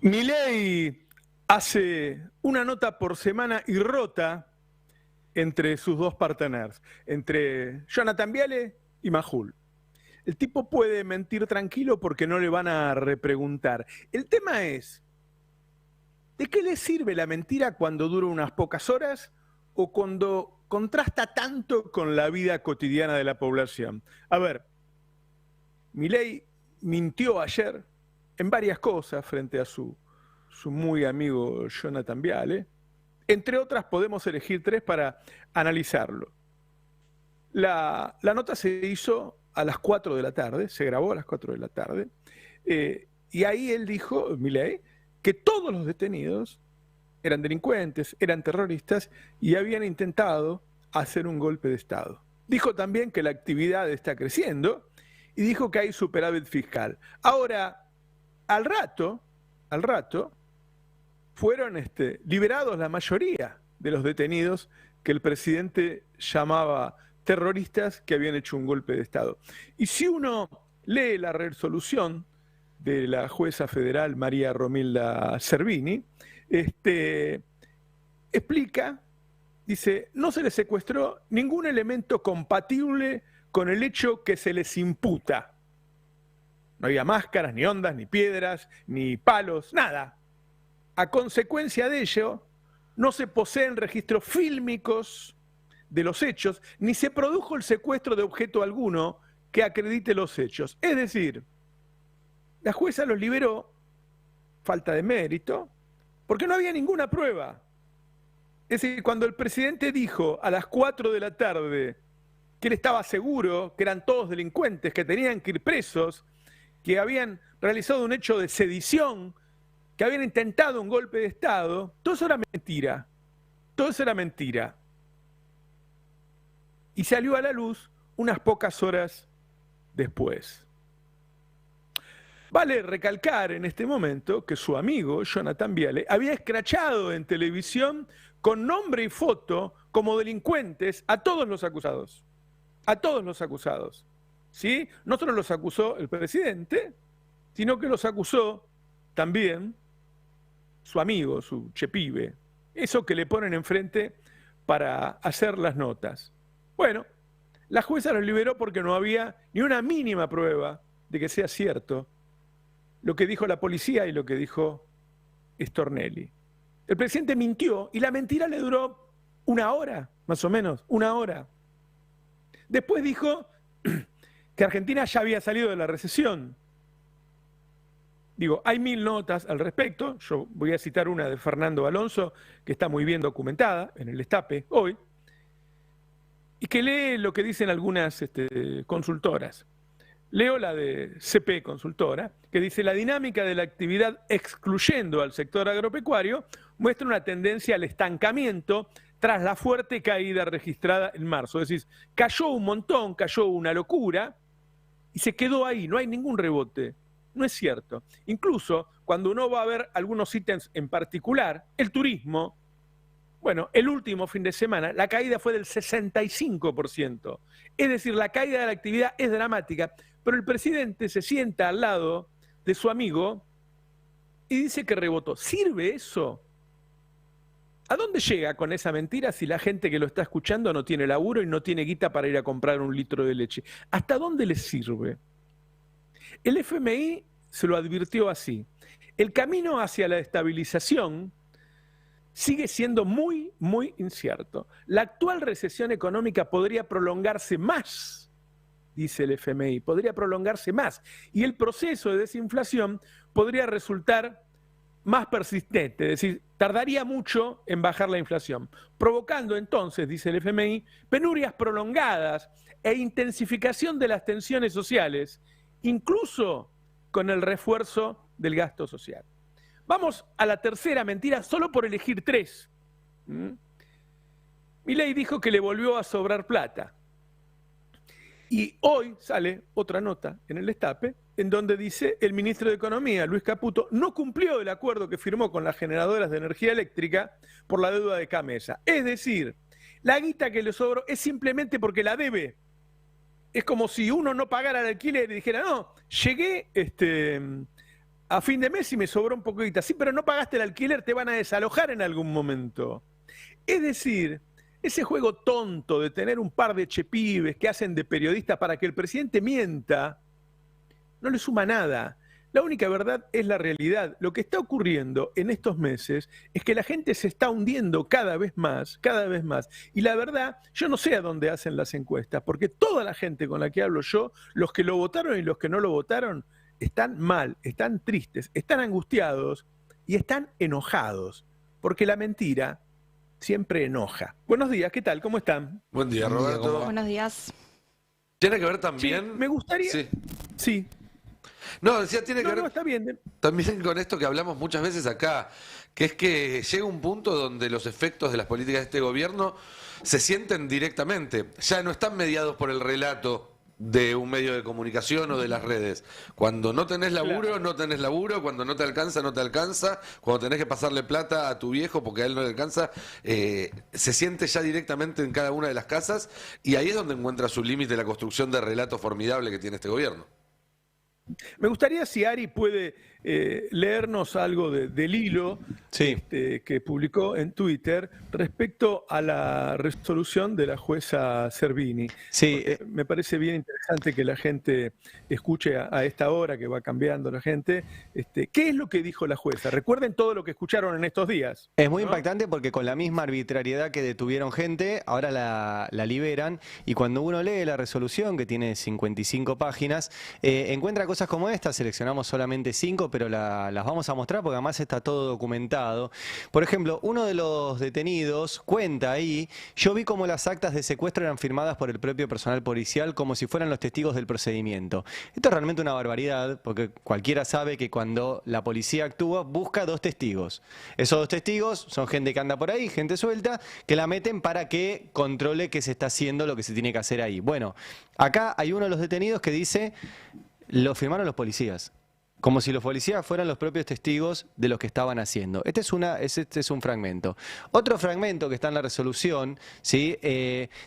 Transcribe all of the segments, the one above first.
Milei hace una nota por semana y rota entre sus dos partners, entre Jonathan Viale y Majul. El tipo puede mentir tranquilo porque no le van a repreguntar. El tema es, ¿de qué le sirve la mentira cuando dura unas pocas horas o cuando contrasta tanto con la vida cotidiana de la población? A ver, Milei mintió ayer en varias cosas frente a su muy amigo Jonathan Viale. Entre otras, podemos elegir tres para analizarlo. La nota se hizo a las 4 de la tarde, se grabó a las 4 de la tarde, y ahí él dijo, Milei, que todos los detenidos eran delincuentes, eran terroristas y habían intentado hacer un golpe de Estado. Dijo también que la actividad está creciendo y dijo que hay superávit fiscal. Ahora, al rato, fueron liberados la mayoría de los detenidos que el presidente llamaba terroristas que habían hecho un golpe de Estado. Y si uno lee la resolución de la jueza federal María Romilda Servini, explica, dice, no se les secuestró ningún elemento compatible con el hecho que se les imputa. No había máscaras, ni ondas, ni piedras, ni palos, nada. A consecuencia de ello, no se poseen registros fílmicos de los hechos, ni se produjo el secuestro de objeto alguno que acredite los hechos. Es decir, la jueza los liberó, falta de mérito, porque no había ninguna prueba. Es decir, cuando el presidente dijo a las 4 de la tarde que él estaba seguro que eran todos delincuentes, que tenían que ir presos, que habían realizado un hecho de sedición, que habían intentado un golpe de Estado, todo eso era mentira. Todo eso era mentira. Y salió a la luz unas pocas horas después. Vale recalcar en este momento que su amigo, Jonathan Viale, había escrachado en televisión con nombre y foto como delincuentes a todos los acusados. A todos los acusados. ¿Sí? No solo los acusó el presidente, sino que los acusó también su amigo, su chepibe, eso que le ponen enfrente para hacer las notas. Bueno, la jueza los liberó porque no había ni una mínima prueba de que sea cierto lo que dijo la policía y lo que dijo Stornelli. El presidente mintió y la mentira le duró una hora, más o menos, una hora. Después dijo que Argentina ya había salido de la recesión. Digo, hay 1000 notas al respecto. Yo voy a citar una de Fernando Alonso, que está muy bien documentada en el Destape hoy, y que lee lo que dicen algunas consultoras. Leo la de CP Consultora, que dice, la dinámica de la actividad excluyendo al sector agropecuario muestra una tendencia al estancamiento tras la fuerte caída registrada en marzo. Es decir, cayó un montón, cayó una locura y se quedó ahí, no hay ningún rebote. No es cierto. Incluso cuando uno va a ver algunos ítems en particular, el turismo, bueno, el último fin de semana, la caída fue del 65%. Es decir, la caída de la actividad es dramática, pero el presidente se sienta al lado de su amigo y dice que rebotó. ¿Sirve eso? ¿A dónde llega con esa mentira si la gente que lo está escuchando no tiene laburo y no tiene guita para ir a comprar un litro de leche? ¿Hasta dónde les sirve? El FMI se lo advirtió así. El camino hacia la estabilización sigue siendo muy, muy incierto. La actual recesión económica podría prolongarse más, dice el FMI, podría prolongarse más. Y el proceso de desinflación podría resultar más persistente, es decir, tardaría mucho en bajar la inflación, provocando entonces, dice el FMI, penurias prolongadas e intensificación de las tensiones sociales, incluso con el refuerzo del gasto social. Vamos a la tercera mentira, solo por elegir tres. Milei dijo que le volvió a sobrar plata. Y hoy sale otra nota en el Destape, en donde dice el ministro de Economía, Luis Caputo, no cumplió el acuerdo que firmó con las generadoras de energía eléctrica por la deuda de Camesa. Es decir, la guita que le sobró es simplemente porque la debe. Es como si uno no pagara el alquiler y dijera, no, llegué a fin de mes si me sobró un poquito. Sí, pero no pagaste el alquiler, te van a desalojar en algún momento. Es decir, ese juego tonto de tener un par de chepibes que hacen de periodistas para que el presidente mienta, no le suma nada. La única verdad es la realidad. Lo que está ocurriendo en estos meses es que la gente se está hundiendo cada vez más, cada vez más. Y la verdad, yo no sé a dónde hacen las encuestas, porque toda la gente con la que hablo yo, los que lo votaron y los que no lo votaron, están mal, están tristes, están angustiados y están enojados, porque la mentira siempre enoja. Buenos días, ¿qué tal? ¿Cómo están? Buen día, Roberto. Buenos días. Tiene que ver Sí, también. me gustaría... Sí. Sí. No, decía, tiene que No, ver no, está bien. también con esto que hablamos muchas veces acá, que es que llega un punto donde los efectos de las políticas de este gobierno se sienten directamente. Ya no están mediados por el relato de un medio de comunicación o de las redes. Cuando no tenés laburo, Claro. no tenés laburo. Cuando no te alcanza, no te alcanza. Cuando tenés que pasarle plata a tu viejo porque a él no le alcanza, se siente ya directamente en cada una de las casas. Y ahí es donde encuentra su límite la construcción de relato formidable que tiene este gobierno. Me gustaría si Ari puede leernos algo del hilo Sí. que publicó en Twitter respecto a la resolución de la jueza Servini. Sí, Porque me parece bien interesante que la gente escuche a esta hora, que va cambiando la gente. ¿Qué es lo que dijo la jueza? Recuerden todo lo que escucharon en estos días. es muy ¿no? impactante porque con la misma arbitrariedad que detuvieron gente, ahora la liberan y cuando uno lee la resolución, que tiene 55 páginas, encuentra cosas como esta, seleccionamos solamente 5, pero las vamos a mostrar porque además está todo documentado. Por ejemplo, uno de los detenidos cuenta ahí, yo vi cómo las actas de secuestro eran firmadas por el propio personal policial como si fueran los testigos del procedimiento. Esto es realmente una barbaridad porque cualquiera sabe que cuando la policía actúa busca 2 testigos. Esos 2 testigos son gente que anda por ahí, gente suelta, que la meten para que controle que se está haciendo lo que se tiene que hacer ahí. Bueno, acá hay uno de los detenidos que dice, lo firmaron los policías. Como si los policías fueran los propios testigos de lo que estaban haciendo. Este es un fragmento. Otro fragmento que está en la resolución, ¿sí?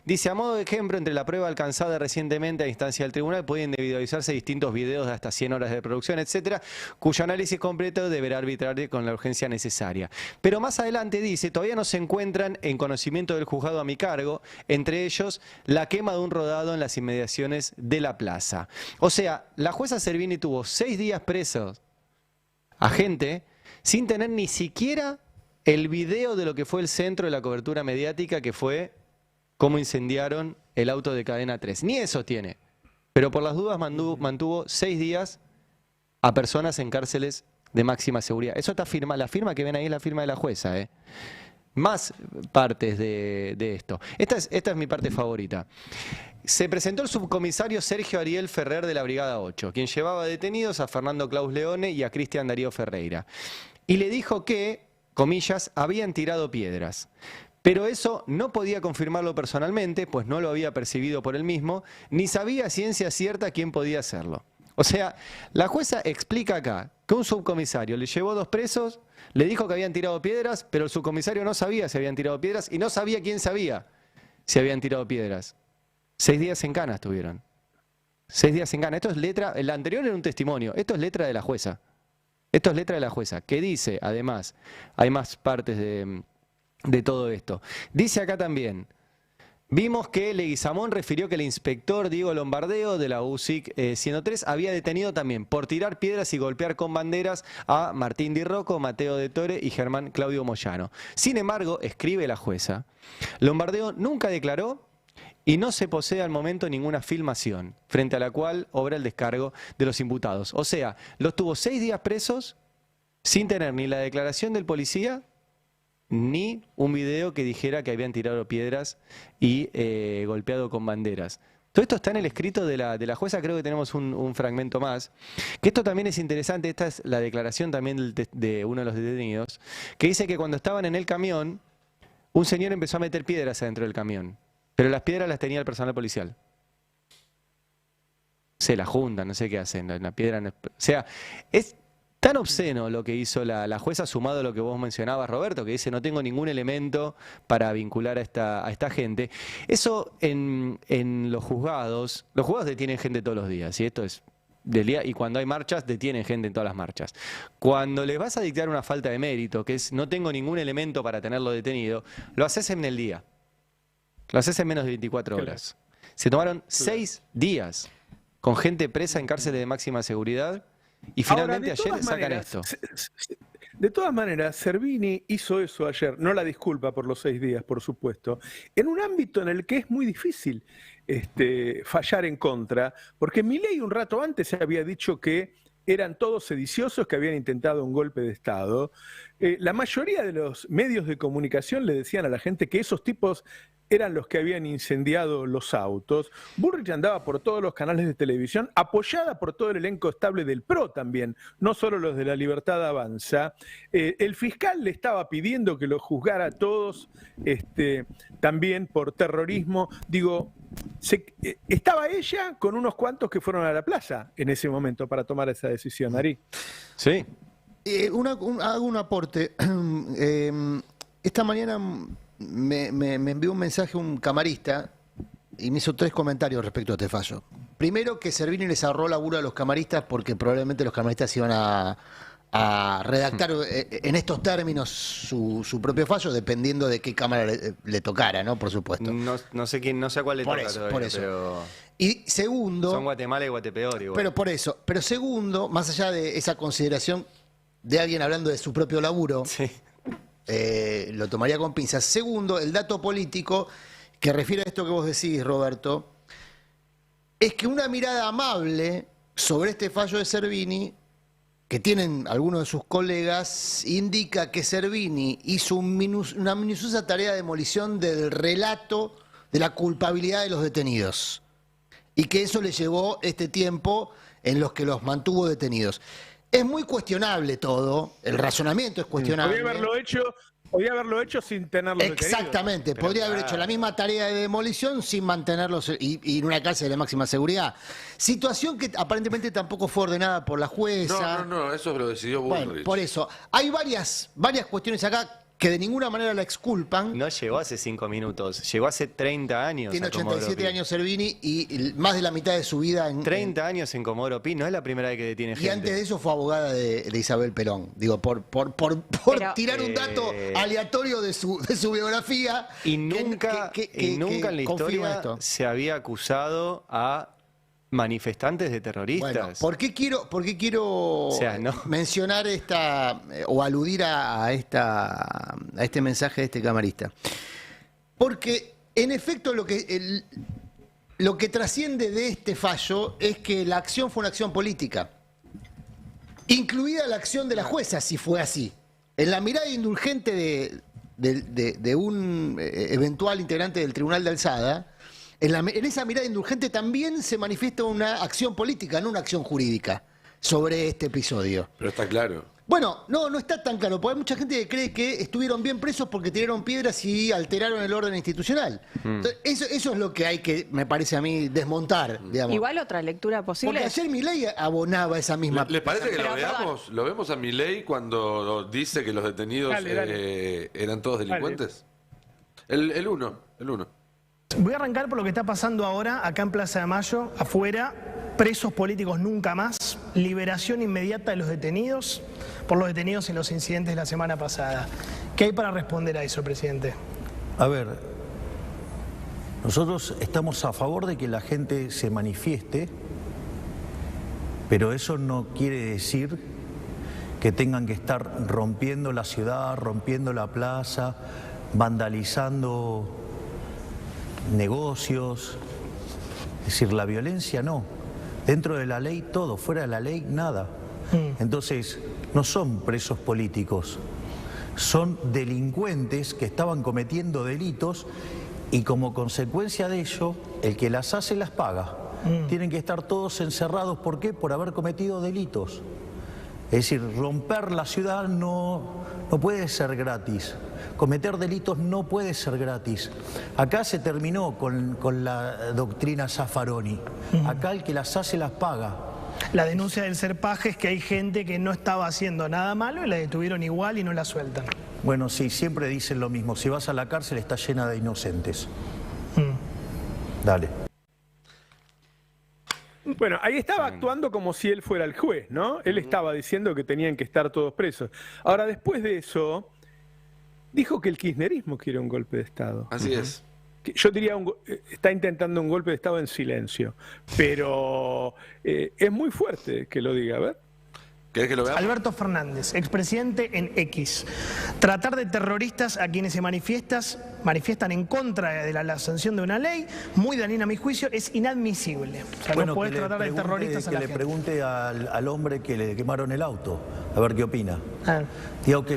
Dice, a modo de ejemplo, entre la prueba alcanzada recientemente a instancia del tribunal pueden individualizarse distintos videos de hasta 100 horas de producción, etcétera, cuyo análisis completo deberá arbitrar con la urgencia necesaria. Pero más adelante dice, todavía no se encuentran en conocimiento del juzgado a mi cargo, entre ellos la quema de un rodado en las inmediaciones de la plaza. O sea, la jueza Servini tuvo 6 días presos a gente sin tener ni siquiera el video de lo que fue el centro de la cobertura mediática, que fue cómo incendiaron el auto de Cadena 3. Ni eso tiene. Pero por las dudas mantuvo 6 días a personas en cárceles de máxima seguridad. Eso está firma, la firma que ven ahí es la firma de la jueza, ¿eh? Más partes de esto. Esta es mi parte favorita. Se presentó el subcomisario Sergio Ariel Ferrer de la Brigada 8, quien llevaba detenidos a Fernando Claus Leone y a Cristian Darío Ferreira. Y le dijo que, comillas, habían tirado piedras. Pero eso no podía confirmarlo personalmente, pues no lo había percibido por él mismo, ni sabía a ciencia cierta quién podía hacerlo. O sea, la jueza explica acá que un subcomisario le llevó 2 presos, le dijo que habían tirado piedras, pero el subcomisario no sabía si habían tirado piedras y no sabía quién sabía si habían tirado piedras. 6 días en cana estuvieron. 6 días en cana. Esto es letra, el anterior era un testimonio, esto es letra de la jueza. Esto es letra de la jueza, que dice, además, hay más partes de todo esto. Dice acá también, vimos que Leguizamón refirió que el inspector Diego Lombardeo de la UCIC 103 había detenido también por tirar piedras y golpear con banderas a Martín Di Rocco, Mateo de Tore y Germán Claudio Moyano. Sin embargo, escribe la jueza, Lombardeo nunca declaró y no se posee al momento ninguna filmación, frente a la cual obra el descargo de los imputados. O sea, los tuvo 6 días presos sin tener ni la declaración del policía, ni un video que dijera que habían tirado piedras y golpeado con banderas. Todo esto está en el escrito de la jueza, creo que tenemos un fragmento más. Que esto también es interesante, esta es la declaración también de uno de los detenidos, que dice que cuando estaban en el camión, un señor empezó a meter piedras adentro del camión. Pero las piedras las tenía el personal policial. Se las juntan, no sé qué hacen. La piedra no es... O sea, es tan obsceno lo que hizo la jueza, sumado a lo que vos mencionabas, Roberto, que dice no tengo ningún elemento para vincular a esta gente. Eso en los juzgados detienen gente todos los días, y esto es del día, y cuando hay marchas, detienen gente en todas las marchas. Cuando les vas a dictar una falta de mérito, que es no tengo ningún elemento para tenerlo detenido, lo haces en el día. Lo haces en menos de 24 horas. Se tomaron 6 días con gente presa en cárceles de máxima seguridad y finalmente ayer sacan esto. De todas maneras, Servini hizo eso ayer, no la disculpa por los 6 días, por supuesto, en un ámbito en el que es muy difícil fallar en contra, porque Milei un rato antes se había dicho que eran todos sediciosos que habían intentado un golpe de Estado. La mayoría de los medios de comunicación le decían a la gente que esos tipos eran los que habían incendiado los autos. Bullrich andaba por todos los canales de televisión, apoyada por todo el elenco estable del PRO también, no solo los de La Libertad Avanza. El fiscal le estaba pidiendo que los juzgara a todos también por terrorismo. Digo, estaba ella con unos cuantos que fueron a la plaza en ese momento para tomar esa decisión, Ari. Sí. Hago un aporte. Esta mañana me envió un mensaje un camarista y me hizo 3 comentarios respecto a este fallo. Primero, que Servini les ahorró laburo a los camaristas porque probablemente los camaristas iban a redactar en estos términos su propio fallo, dependiendo de qué cámara le tocara, ¿no? Por supuesto. No sé a cuál le toca todavía, por eso. pero Y segundo... son Guatemala y Guatepeor igual. Pero por eso. Pero segundo, más allá de esa consideración de alguien hablando de su propio laburo... Sí. Lo tomaría con pinzas. Segundo, el dato político que refiere a esto que vos decís, Roberto, es que una mirada amable sobre este fallo de Servini, que tienen algunos de sus colegas, indica que Servini hizo una minuciosa tarea de demolición del relato de la culpabilidad de los detenidos y que eso le llevó este tiempo en los que los mantuvo detenidos. Es muy cuestionable todo, el razonamiento es cuestionable. Podría haberlo hecho sin tenerlos detenidos. Exactamente, podría haber hecho la misma tarea de demolición sin mantenerlos y en una cárcel de máxima seguridad. Situación que aparentemente tampoco fue ordenada por la jueza. No, eso lo decidió Bullrich. Bueno, por eso. Hay varias cuestiones acá que de ninguna manera la exculpan. No llegó hace 5 minutos, llegó hace 30 años. Tiene 87 años Servini y más de la mitad de su vida en... 30 años en Comodoro Pi, no es la primera vez que detiene gente. Y antes de eso fue abogada de Isabel Perón. Digo, por tirar un dato aleatorio de su biografía. Y nunca en la historia se había acusado a manifestantes de terroristas. Bueno, ¿por qué quiero mencionar o aludir a este mensaje de este camarista? Porque, en efecto, lo que trasciende de este fallo es que la acción fue una acción política, incluida la acción de la jueza, si fue así. En la mirada indulgente de un eventual integrante del Tribunal de Alzada, en esa mirada indulgente también se manifiesta una acción política, no una acción jurídica, sobre este episodio. Pero está claro. Bueno, no está tan claro, porque hay mucha gente que cree que estuvieron bien presos porque tiraron piedras y alteraron el orden institucional. Entonces, eso es lo que hay que, me parece a mí, desmontar, digamos. Igual otra lectura posible. Porque ayer Milei abonaba esa misma... ¿Les parece que Pero, lo veamos? ¿Lo vemos a Milei cuando dice que los detenidos Dale. eran todos delincuentes? El uno. Voy a arrancar por lo que está pasando ahora acá en Plaza de Mayo, afuera. Presos políticos nunca más. Liberación inmediata de los detenidos por los detenidos en los incidentes de la semana pasada. ¿Qué hay para responder a eso, presidente? A ver, nosotros estamos a favor de que la gente se manifieste, pero eso no quiere decir que tengan que estar rompiendo la ciudad, rompiendo la plaza, vandalizando negocios. Es decir, la violencia no. Dentro de la ley todo, fuera de la ley nada. Entonces, no son presos políticos, son delincuentes que estaban cometiendo delitos y como consecuencia de ello, el que las hace las paga. Tienen que estar todos encerrados, ¿por qué? Por haber cometido delitos. Es decir, romper la ciudad no puede ser gratis. Cometer delitos no puede ser gratis. Acá se terminó con la doctrina Zaffaroni. Acá el que las hace las paga. La denuncia del Serpaje es que hay gente que no estaba haciendo nada malo y la detuvieron igual y no la sueltan. Bueno, sí, siempre dicen lo mismo. Si vas a la cárcel está llena de inocentes. Dale. Bueno, ahí estaba actuando como si él fuera el juez, ¿no? Él estaba diciendo que tenían que estar todos presos. Ahora, después de eso, dijo que el kirchnerismo quiere un golpe de Estado. Así es. Yo diría, está intentando un golpe de Estado en silencio, pero es muy fuerte que lo diga, a ver. ¿Querés que lo veamos? Alberto Fernández, expresidente en X. Tratar de terroristas a quienes se manifiestan en contra de la sanción de una ley, muy dañina a mi juicio, es inadmisible. O sea, no podés tratar de terroristas a la que le gente. pregunte al hombre que le quemaron el auto, a ver qué opina. Al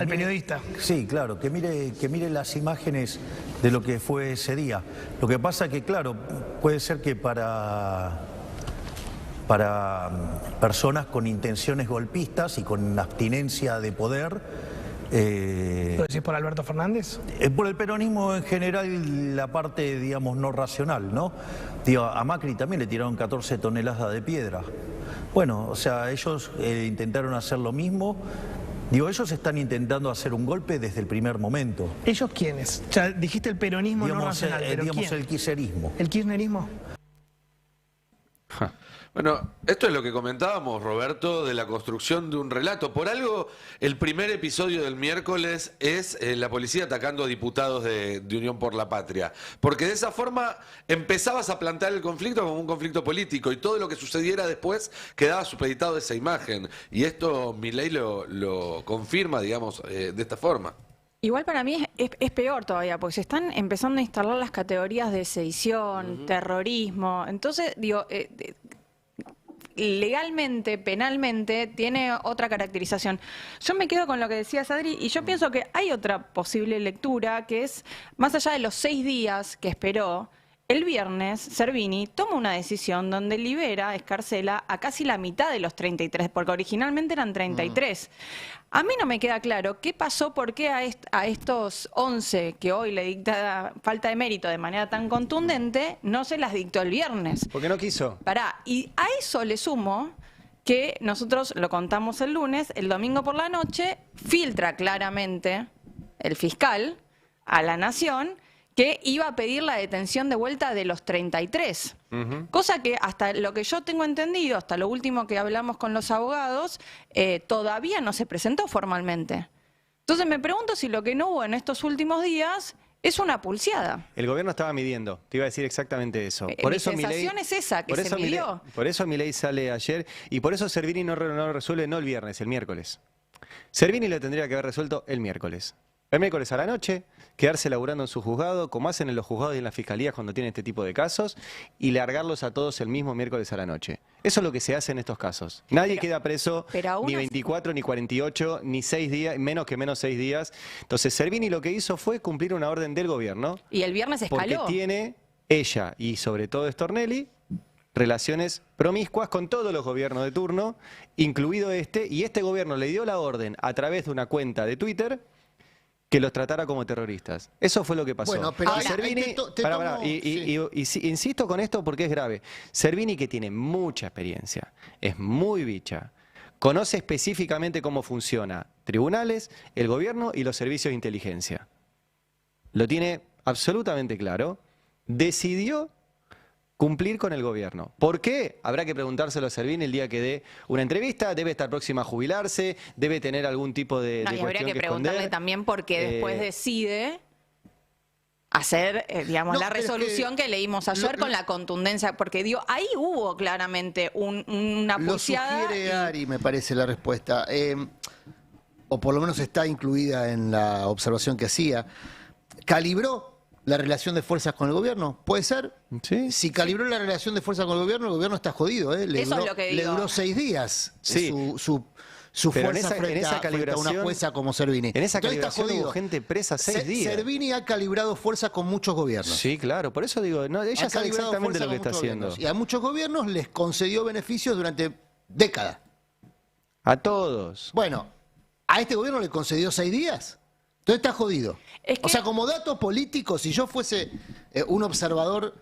periodista. Sí, claro, que mire las imágenes de lo que fue ese día. Lo que pasa que, claro, puede ser que para personas con intenciones golpistas y con abstinencia de poder. ¿Lo decís por Alberto Fernández? Por el peronismo en general, la parte, digamos, no racional, ¿no? Digo, a Macri también le tiraron 14 toneladas de piedra. Bueno, o sea, ellos intentaron hacer lo mismo. Digo, ellos están intentando hacer un golpe desde el primer momento. ¿Ellos quiénes? O sea, dijiste el peronismo Digamos, no racional, pero digamos ¿quién? el kirchnerismo. ¿El kirchnerismo? Bueno, esto es lo que comentábamos, Roberto, de la construcción de un relato. Por algo, el primer episodio del miércoles es la policía atacando a diputados de Unión por la Patria. Porque de esa forma empezabas a plantear el conflicto como un conflicto político y todo lo que sucediera después quedaba supeditado a esa imagen. Y esto Milei lo confirma, digamos, de esta forma. Igual para mí es peor todavía, porque se están empezando a instalar las categorías de sedición, terrorismo. Entonces, digo, legalmente, penalmente, tiene otra caracterización. Yo me quedo con lo que decías, Adri, y yo pienso que hay otra posible lectura, que es, más allá de los 6 días que esperó, el viernes Servini toma una decisión donde libera, escarcela a casi la mitad de los 33, porque originalmente eran 33. A mí no me queda claro qué pasó, por qué a estos 11 que hoy le dicta falta de mérito de manera tan contundente, no se las dictó el viernes. Porque no quiso. Y a eso le sumo que nosotros lo contamos el lunes, el domingo por la noche, filtra claramente el fiscal a la Nación que iba a pedir la detención de vuelta de los 33. Cosa que hasta lo que yo tengo entendido, hasta lo último que hablamos con los abogados, todavía no se presentó formalmente. Entonces me pregunto si lo que no hubo en estos últimos días es una pulseada. El gobierno estaba midiendo, te iba a decir exactamente eso. Mi sensación es esa, que se midió. Por eso Milei sale ayer y por eso Servini no lo resuelve no el viernes, el miércoles. Servini lo tendría que haber resuelto el miércoles. El miércoles a la noche, quedarse laburando en su juzgado, como hacen en los juzgados y en las fiscalías cuando tienen este tipo de casos, y largarlos a todos el mismo miércoles a la noche. Eso es lo que se hace en estos casos. Nadie queda preso ni 24, ni 48, ni 6 días, menos 6 días. Entonces Servini lo que hizo fue cumplir una orden del gobierno. Y el viernes escaló. Porque tiene ella, y sobre todo Stornelli, relaciones promiscuas con todos los gobiernos de turno, incluido este, y este gobierno le dio la orden a través de una cuenta de Twitter que los tratara como terroristas. Eso fue lo que pasó. Bueno, pero Servini, insisto con esto porque es grave. Servini, que tiene mucha experiencia, es muy bicha, conoce específicamente cómo funciona tribunales, el gobierno y los servicios de inteligencia. Lo tiene absolutamente claro. Decidió cumplir con el gobierno. ¿Por qué? Habrá que preguntárselo a Servini el día que dé una entrevista, debe estar próxima a jubilarse, debe tener algún tipo de y habría que preguntarle esconder. también por qué después decide hacer, digamos, la resolución que leímos ayer con la contundencia, porque digo, ahí hubo claramente una pulseada. Lo sugiere Ari, me parece la respuesta, o por lo menos está incluida en la observación que hacía. ¿Calibró la relación de fuerzas con el gobierno? ¿Puede ser? Sí. Si calibró la relación de fuerzas con el gobierno está jodido, ¿eh? Eso es lo que digo. Le duró 6 días Sí. su Pero fuerza frente a una jueza como Servini. En esa Entonces está calibración jodido. hubo gente presa 6 días. Servini ha calibrado fuerza con muchos gobiernos. Sí, claro, por eso digo, no, ella Ha sabe calibrado exactamente fuerza lo que con está muchos haciendo. gobiernos. Y a muchos gobiernos les concedió beneficios durante décadas. A todos. Bueno, a este gobierno le concedió 6 días. Entonces está jodido. Es que- O sea, como dato político, si yo fuese un observador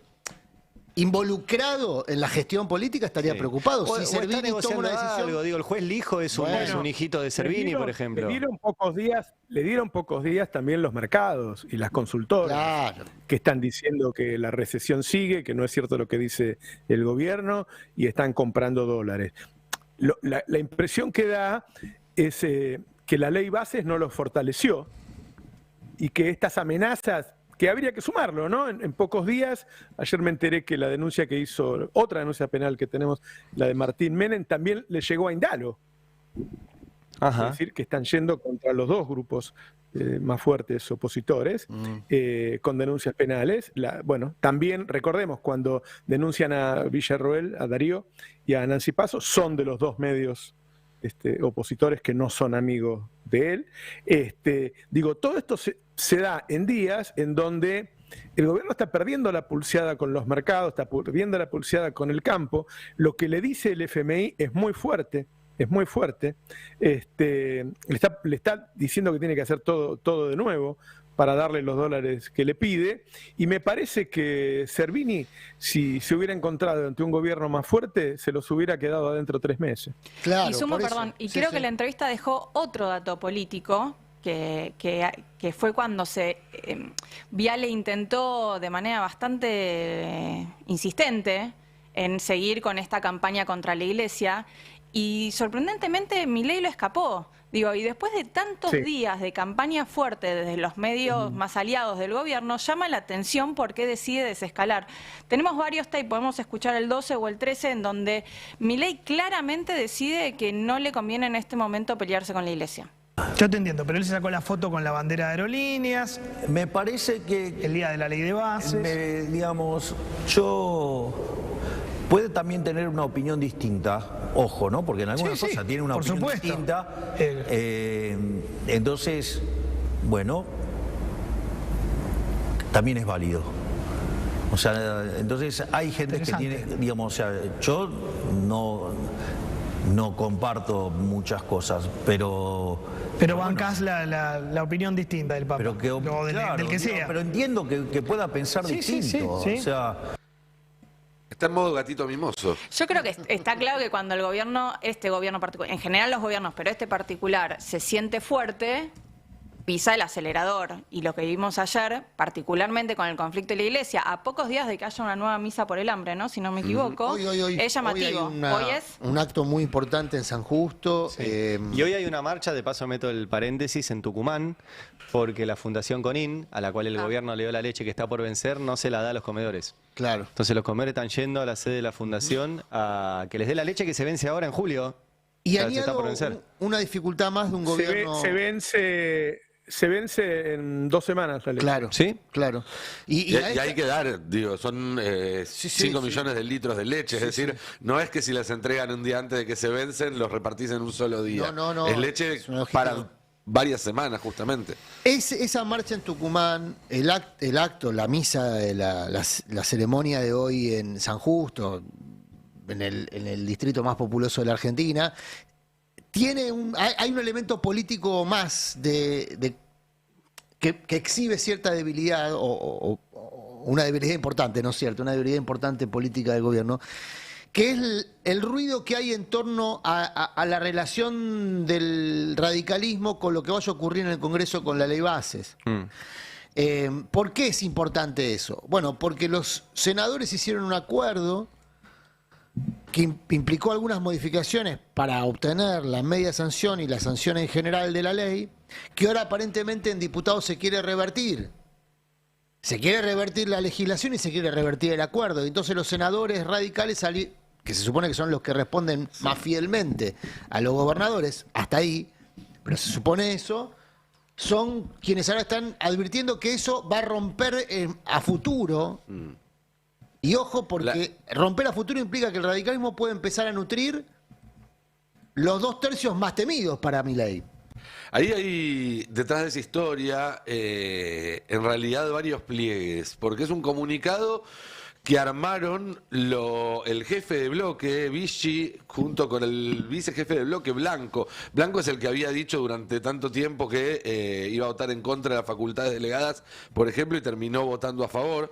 involucrado en la gestión política estaría Sí. preocupado. O Si está Servini toma negociando una decisión... algo. Digo, el juez Lijo es un, Bueno. es un hijito de Servini, por ejemplo. Le dieron pocos días también los mercados y las consultoras Claro. que están diciendo que la recesión sigue, que no es cierto lo que dice el gobierno y están comprando dólares. La impresión que da es que la ley Bases no los fortaleció y que estas amenazas, que habría que sumarlo, ¿no? En pocos días, ayer me enteré que la denuncia que hizo, otra denuncia penal que tenemos, la de Martín Menem, también le llegó a Indalo. Ajá. Es decir, que están yendo contra los dos grupos más fuertes opositores con denuncias penales. Bueno, también recordemos, cuando denuncian a Villarroel, a Darío y a Nancy Paso, son de los dos medios opositores que no son amigos de él. Digo, todo esto se da en días en donde el gobierno está perdiendo la pulseada con los mercados, está perdiendo la pulseada con el campo. Lo que le dice el FMI es muy fuerte. Es muy fuerte. Le está diciendo que tiene que hacer todo de nuevo para darle los dólares que le pide. Y me parece que Servini, si se hubiera encontrado ante un gobierno más fuerte, se los hubiera quedado adentro 3 meses. Claro, Y sumo, por eso. perdón, y Sí, creo sí. que la entrevista dejó otro dato político, que fue cuando Viale intentó de manera bastante insistente en seguir con esta campaña contra la Iglesia, y sorprendentemente Milei lo escapó. Digo, y después de tantos días de campaña fuerte desde los medios más aliados del gobierno, llama la atención por qué decide desescalar. Tenemos varios tapes, podemos escuchar el 12 o el 13, en donde Milei claramente decide que no le conviene en este momento pelearse con la Iglesia. Yo te entiendo, pero él se sacó la foto con la bandera de aerolíneas, Me parece que el día de la ley de bases. digamos, puede también tener una opinión distinta, ojo, ¿no? Porque en algunas Sí, sí, cosas tiene una por opinión supuesto. distinta. Entonces, bueno, también es válido. O sea, entonces hay gente que tiene, digamos, o sea, yo no comparto muchas cosas, pero bancás la opinión distinta del Papa, pero que, o del, claro, del que digo, sea. pero entiendo que pueda pensar Sí, sí, distinto. sí, sí. O sea, Está en modo gatito mimoso. Yo creo que está claro que cuando el gobierno, este gobierno particular, en general los gobiernos, pero este particular, se siente fuerte, pisa el acelerador. Y lo que vimos ayer, particularmente con el conflicto de la Iglesia, a pocos días de que haya una nueva misa por el hambre, ¿no? Si no me equivoco, Hoy es llamativo. hay es un acto muy importante en San Justo. Y hoy hay una marcha, de paso meto el paréntesis, en Tucumán, porque la Fundación Conin, a la cual el gobierno le dio la leche que está por vencer, no se la da a los comedores. Claro. Entonces los comedores están yendo a la sede de la Fundación a que les dé la leche que se vence ahora en julio. Y O sea, se está añado por vencer. una dificultad más de un gobierno... Se vence en 2 semanas la ley. Claro, ¿Sí? claro. Y hay que dar, digo, son 5 sí. millones de litros de leche, es decir, no es que si las entregan un día antes de que se vencen, los repartís en un solo día. No, es leche es una logística. para varias semanas, justamente. Esa marcha en Tucumán, el acto, la misa, la ceremonia de hoy en San Justo, en el distrito más populoso de la Argentina, hay un elemento político más que exhibe cierta debilidad, o una debilidad importante, ¿no es cierto? Una debilidad importante política del gobierno, que es el ruido que hay en torno a la relación del radicalismo con lo que vaya a ocurrir en el Congreso con la ley Bases. ¿Por qué es importante eso? Bueno, porque los senadores hicieron un acuerdo que implicó algunas modificaciones para obtener la media sanción y la sanción en general de la ley, que ahora aparentemente en diputados se quiere revertir. Se quiere revertir la legislación y se quiere revertir el acuerdo. Y entonces los senadores radicales, que se supone que son los que responden más fielmente a los gobernadores, hasta ahí, pero se supone eso, son quienes ahora están advirtiendo que eso va a romper a futuro. Y ojo, porque romper a futuro implica que el radicalismo puede empezar a nutrir los 2/3 más temidos para Milei. Ahí hay, detrás de esa historia, en realidad varios pliegues, porque es un comunicado que armaron el jefe de bloque, Vichy, junto con el vicejefe de bloque, Blanco. Blanco es el que había dicho durante tanto tiempo que iba a votar en contra de las facultades delegadas, por ejemplo, y terminó votando a favor.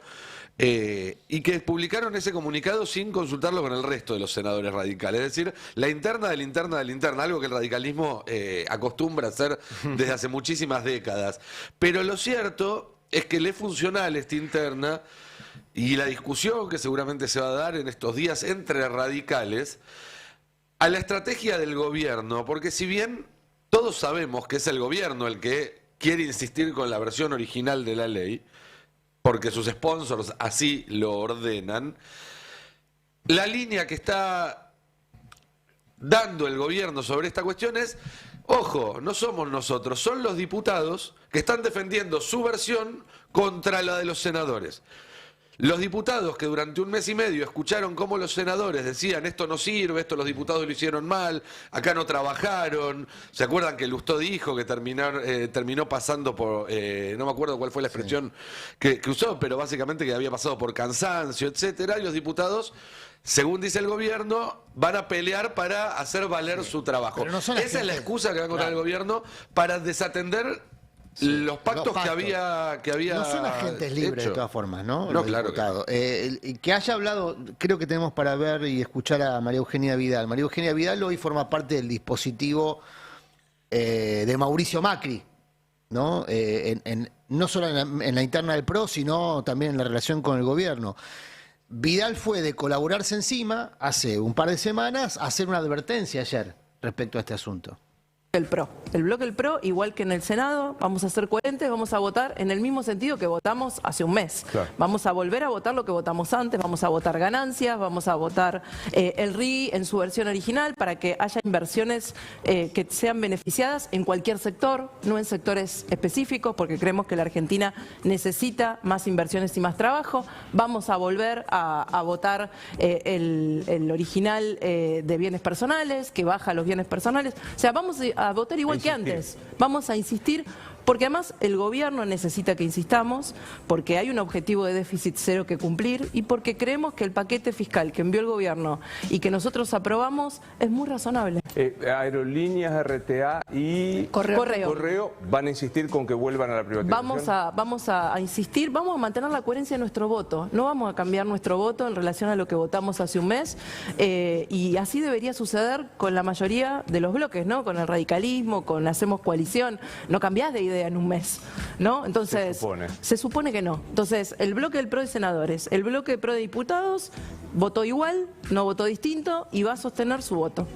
y que publicaron ese comunicado sin consultarlo con el resto de los senadores radicales. Es decir, la interna de la interna de la interna, algo que el radicalismo acostumbra a hacer desde hace muchísimas décadas. Pero lo cierto es que le es funcional esta interna y la discusión que seguramente se va a dar en estos días entre radicales a la estrategia del gobierno, porque si bien todos sabemos que es el gobierno el que quiere insistir con la versión original de la ley, porque sus sponsors así lo ordenan, la línea que está dando el gobierno sobre esta cuestión es, ojo, no somos nosotros, son los diputados que están defendiendo su versión contra la de los senadores. Los diputados que durante un mes y medio escucharon cómo los senadores decían esto no sirve, esto los diputados lo hicieron mal, acá no trabajaron. ¿Se acuerdan que Lustó dijo que terminó pasando por, no me acuerdo cuál fue la expresión que usó, pero básicamente que había pasado por cansancio, etcétera? Y los diputados, según dice el gobierno, van a pelear para hacer valer su trabajo. No Esa es la excusa que va a encontrar el gobierno para desatender los pactos que había no son agentes libres hecho. de todas formas, ¿no? No, claro que haya hablado, creo que tenemos para ver y escuchar a María Eugenia Vidal. María Eugenia Vidal hoy forma parte del dispositivo de Mauricio Macri, ¿no? No solo en la interna del PRO, sino también en la relación con el gobierno. Vidal fue de colaborarse encima hace un par de semanas a hacer una advertencia ayer respecto a este asunto. El PRO. El bloque del PRO, igual que en el Senado, vamos a ser coherentes, vamos a votar en el mismo sentido que votamos hace un mes. Claro. Vamos a volver a votar lo que votamos antes, vamos a votar ganancias, vamos a votar el RI en su versión original para que haya inversiones que sean beneficiadas en cualquier sector, no en sectores específicos, porque creemos que la Argentina necesita más inversiones y más trabajo. Vamos a volver a votar el original de bienes personales, que baja los bienes personales. O sea, vamos a votar igual que antes. Vamos a insistir, porque además el gobierno necesita que insistamos, porque hay un objetivo de déficit cero que cumplir y porque creemos que el paquete fiscal que envió el gobierno y que nosotros aprobamos es muy razonable. Aerolíneas, RTA y Correo van a insistir con que vuelvan a la privatización. Vamos a insistir, vamos a mantener la coherencia de nuestro voto. No vamos a cambiar nuestro voto en relación a lo que votamos hace un mes y así debería suceder con la mayoría de los bloques, ¿no? Con el radicalismo, con Hacemos Coalición. No cambiás de idea en un mes, ¿no? Entonces, se supone que no. Entonces, el bloque del PRO de senadores, el bloque del PRO de diputados votó igual, no votó distinto y va a sostener su voto.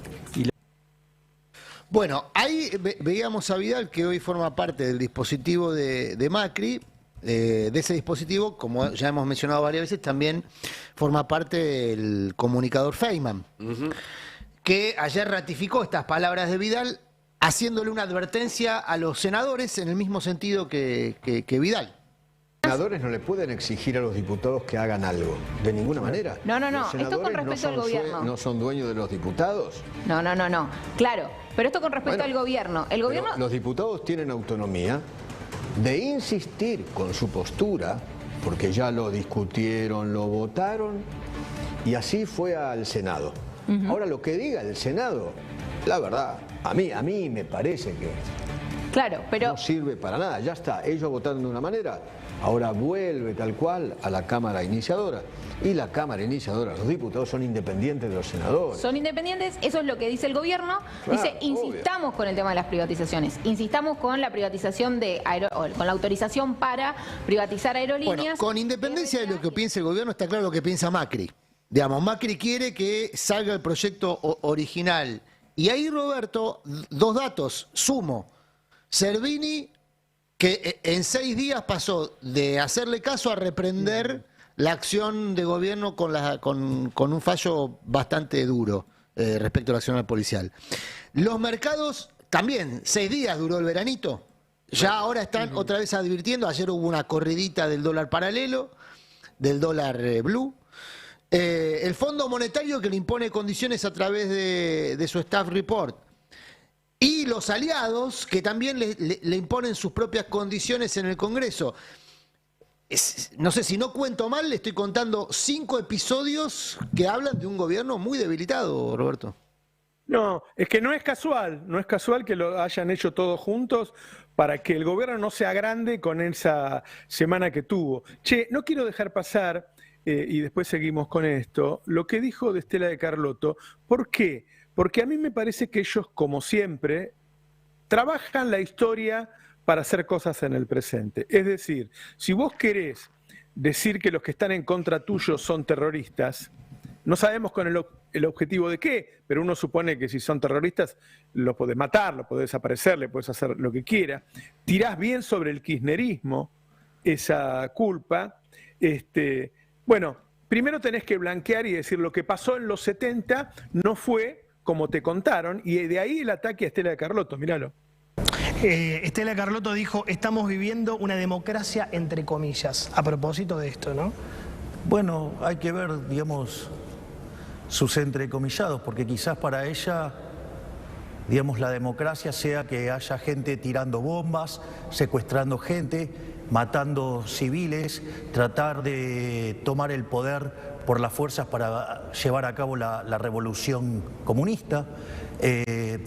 Bueno, ahí veíamos a Vidal, que hoy forma parte del dispositivo de Macri. De ese dispositivo, como ya hemos mencionado varias veces, también forma parte el comunicador Feynman, que ayer ratificó estas palabras de Vidal, haciéndole una advertencia a los senadores en el mismo sentido que Vidal. Los senadores no le pueden exigir a los diputados que hagan algo, de ninguna manera. No, esto con respecto al gobierno. ¿No son dueños de los diputados? No, claro, pero esto con respecto al gobierno. El gobierno... Los diputados tienen autonomía de insistir con su postura, porque ya lo discutieron, lo votaron, y así fue al Senado. Ahora, lo que diga el Senado, la verdad, a mí me parece que no sirve para nada. Ya está, ellos votaron de una manera, ahora vuelve tal cual a la Cámara Iniciadora. Y la Cámara Iniciadora, los diputados son independientes de los senadores. Son independientes, eso es lo que dice el gobierno. Claro, dice, insistamos con el tema de las privatizaciones, insistamos con la privatización con la autorización para privatizar aerolíneas. Bueno, con independencia de lo que piense el gobierno, está claro lo que piensa Macri. Digamos, Macri quiere que salga el proyecto original. Y ahí, Roberto, dos datos, sumo. Servini, que en 6 días pasó de hacerle caso a reprender la acción de gobierno con un fallo bastante duro respecto a la acción policial. Los mercados también, 6 días duró el veranito. Ya ahora están otra vez advirtiendo. Ayer hubo una corridita del dólar paralelo, del dólar blue. El Fondo Monetario que le impone condiciones a través de su staff report. Y los aliados que también le imponen sus propias condiciones en el Congreso. No sé, si no cuento mal, le estoy contando 5 episodios que hablan de un gobierno muy debilitado, Roberto. No, es que no es casual que lo hayan hecho todos juntos para que el gobierno no sea grande con esa semana que tuvo. Che, no quiero dejar pasar, y después seguimos con esto, lo que dijo de Estela de Carlotto. ¿Por qué? Porque a mí me parece que ellos, como siempre, trabajan la historia para hacer cosas en el presente. Es decir, si vos querés decir que los que están en contra tuyo son terroristas, no sabemos con el objetivo de qué, pero uno supone que si son terroristas los podés matar, los podés desaparecer, le podés hacer lo que quiera. Tirás bien sobre el kirchnerismo esa culpa. Bueno, primero tenés que blanquear y decir lo que pasó en los 70 no fue como te contaron, y de ahí el ataque a Estela de Carlotto, míralo. Estela de Carlotto dijo, estamos viviendo una democracia entre comillas, a propósito de esto, ¿no? Bueno, hay que ver, digamos, sus entrecomillados, porque quizás para ella, digamos, la democracia sea que haya gente tirando bombas, secuestrando gente, matando civiles, tratar de tomar el poder por las fuerzas para llevar a cabo la revolución comunista.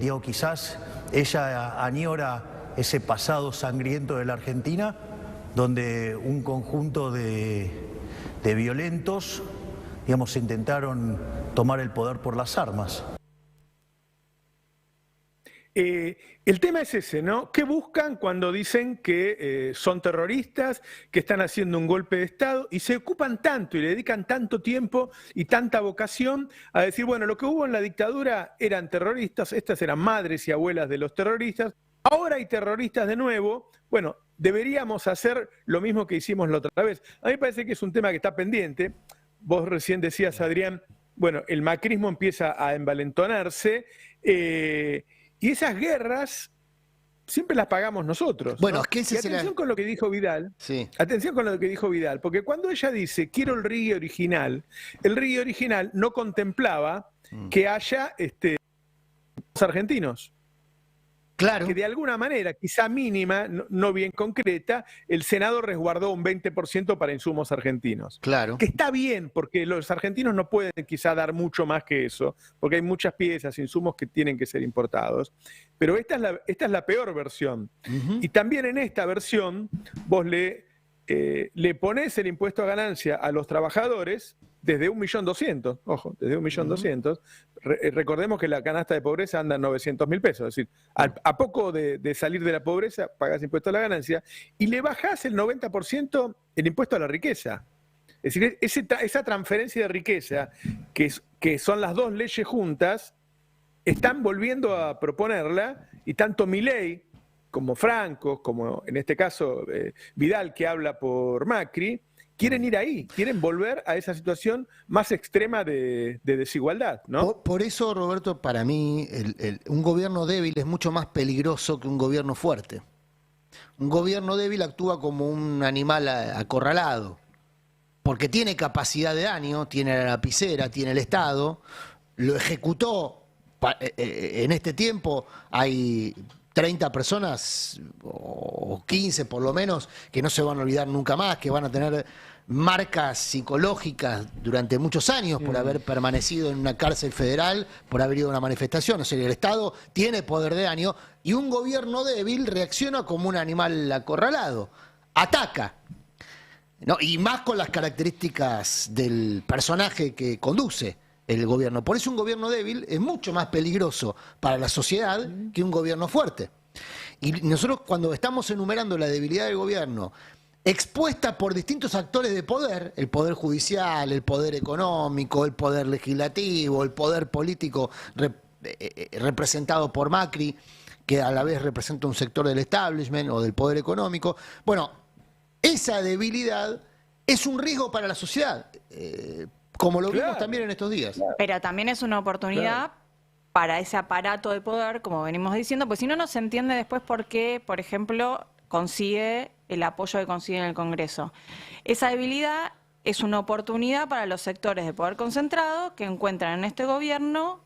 Digo, quizás ella añora ese pasado sangriento de la Argentina, donde un conjunto de violentos, digamos, intentaron tomar el poder por las armas. El tema es ese, ¿no? ¿Qué buscan cuando dicen que son terroristas, que están haciendo un golpe de Estado y se ocupan tanto y le dedican tanto tiempo y tanta vocación a decir, bueno, lo que hubo en la dictadura eran terroristas, estas eran madres y abuelas de los terroristas, ahora hay terroristas de nuevo, bueno, deberíamos hacer lo mismo que hicimos la otra vez. A mí me parece que es un tema que está pendiente. Vos recién decías, Adrián, bueno, el macrismo empieza a envalentonarse, y esas guerras siempre las pagamos nosotros. Bueno, ¿no? es que ese y atención con lo que dijo Vidal. Sí. Atención con lo que dijo Vidal, porque cuando ella dice quiero el RIE original, el RIE original no contemplaba que haya argentinos. Claro. Que de alguna manera, quizá mínima, no bien concreta, el Senado resguardó un 20% para insumos argentinos. Claro. Que está bien, porque los argentinos no pueden quizá dar mucho más que eso, porque hay muchas piezas, insumos que tienen que ser importados. Pero esta es la peor versión. Y también en esta versión, vos le ponés el impuesto a ganancia a los trabajadores desde 1.200.000, ojo, desde 1.200.000. Recordemos que la canasta de pobreza anda en 900.000 pesos, es decir, a poco de salir de la pobreza pagás impuesto a la ganancia y le bajás el 90% el impuesto a la riqueza. Es decir, esa transferencia de riqueza, que son las dos leyes juntas, están volviendo a proponerla, y tanto Milei como Franco, como en este caso Vidal, que habla por Macri, quieren ir ahí, quieren volver a esa situación más extrema de desigualdad, ¿no? Por eso, Roberto, para mí, un gobierno débil es mucho más peligroso que un gobierno fuerte. Un gobierno débil actúa como un animal acorralado, porque tiene capacidad de daño, tiene la lapicera, tiene el Estado, lo ejecutó. En este tiempo hay 30 personas, o 15 por lo menos, que no se van a olvidar nunca más, que van a tener marcas psicológicas durante muchos años por haber permanecido en una cárcel federal, por haber ido a una manifestación. O sea, el Estado tiene poder de daño y un gobierno débil reacciona como un animal acorralado, ataca. ¿No? Y más con las características del personaje que conduce el gobierno. Por eso un gobierno débil es mucho más peligroso para la sociedad que un gobierno fuerte. Y nosotros, cuando estamos enumerando la debilidad del gobierno expuesta por distintos actores de poder, el poder judicial, el poder económico, el poder legislativo, el poder político representado por Macri, que a la vez representa un sector del establishment o del poder económico, bueno, esa debilidad es un riesgo para la sociedad, como lo vimos también en estos días. Pero también es una oportunidad para ese aparato de poder, como venimos diciendo, pues si no, no se entiende después por qué, por ejemplo, consigue el apoyo que consigue en el Congreso. Esa debilidad es una oportunidad para los sectores de poder concentrado que encuentran en este gobierno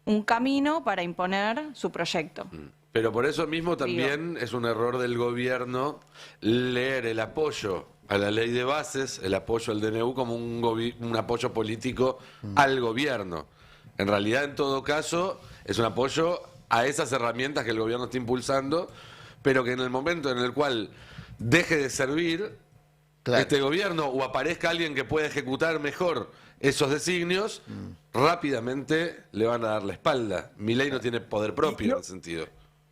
un camino para imponer su proyecto. Pero por eso mismo también es un error del gobierno leer el apoyo a la ley de bases, el apoyo al DNU como un apoyo político al gobierno. En realidad, en todo caso, es un apoyo a esas herramientas que el gobierno está impulsando, pero que en el momento en el cual deje de servir este gobierno o aparezca alguien que pueda ejecutar mejor esos designios, rápidamente le van a dar la espalda. Milei no tiene poder propio en ese sentido.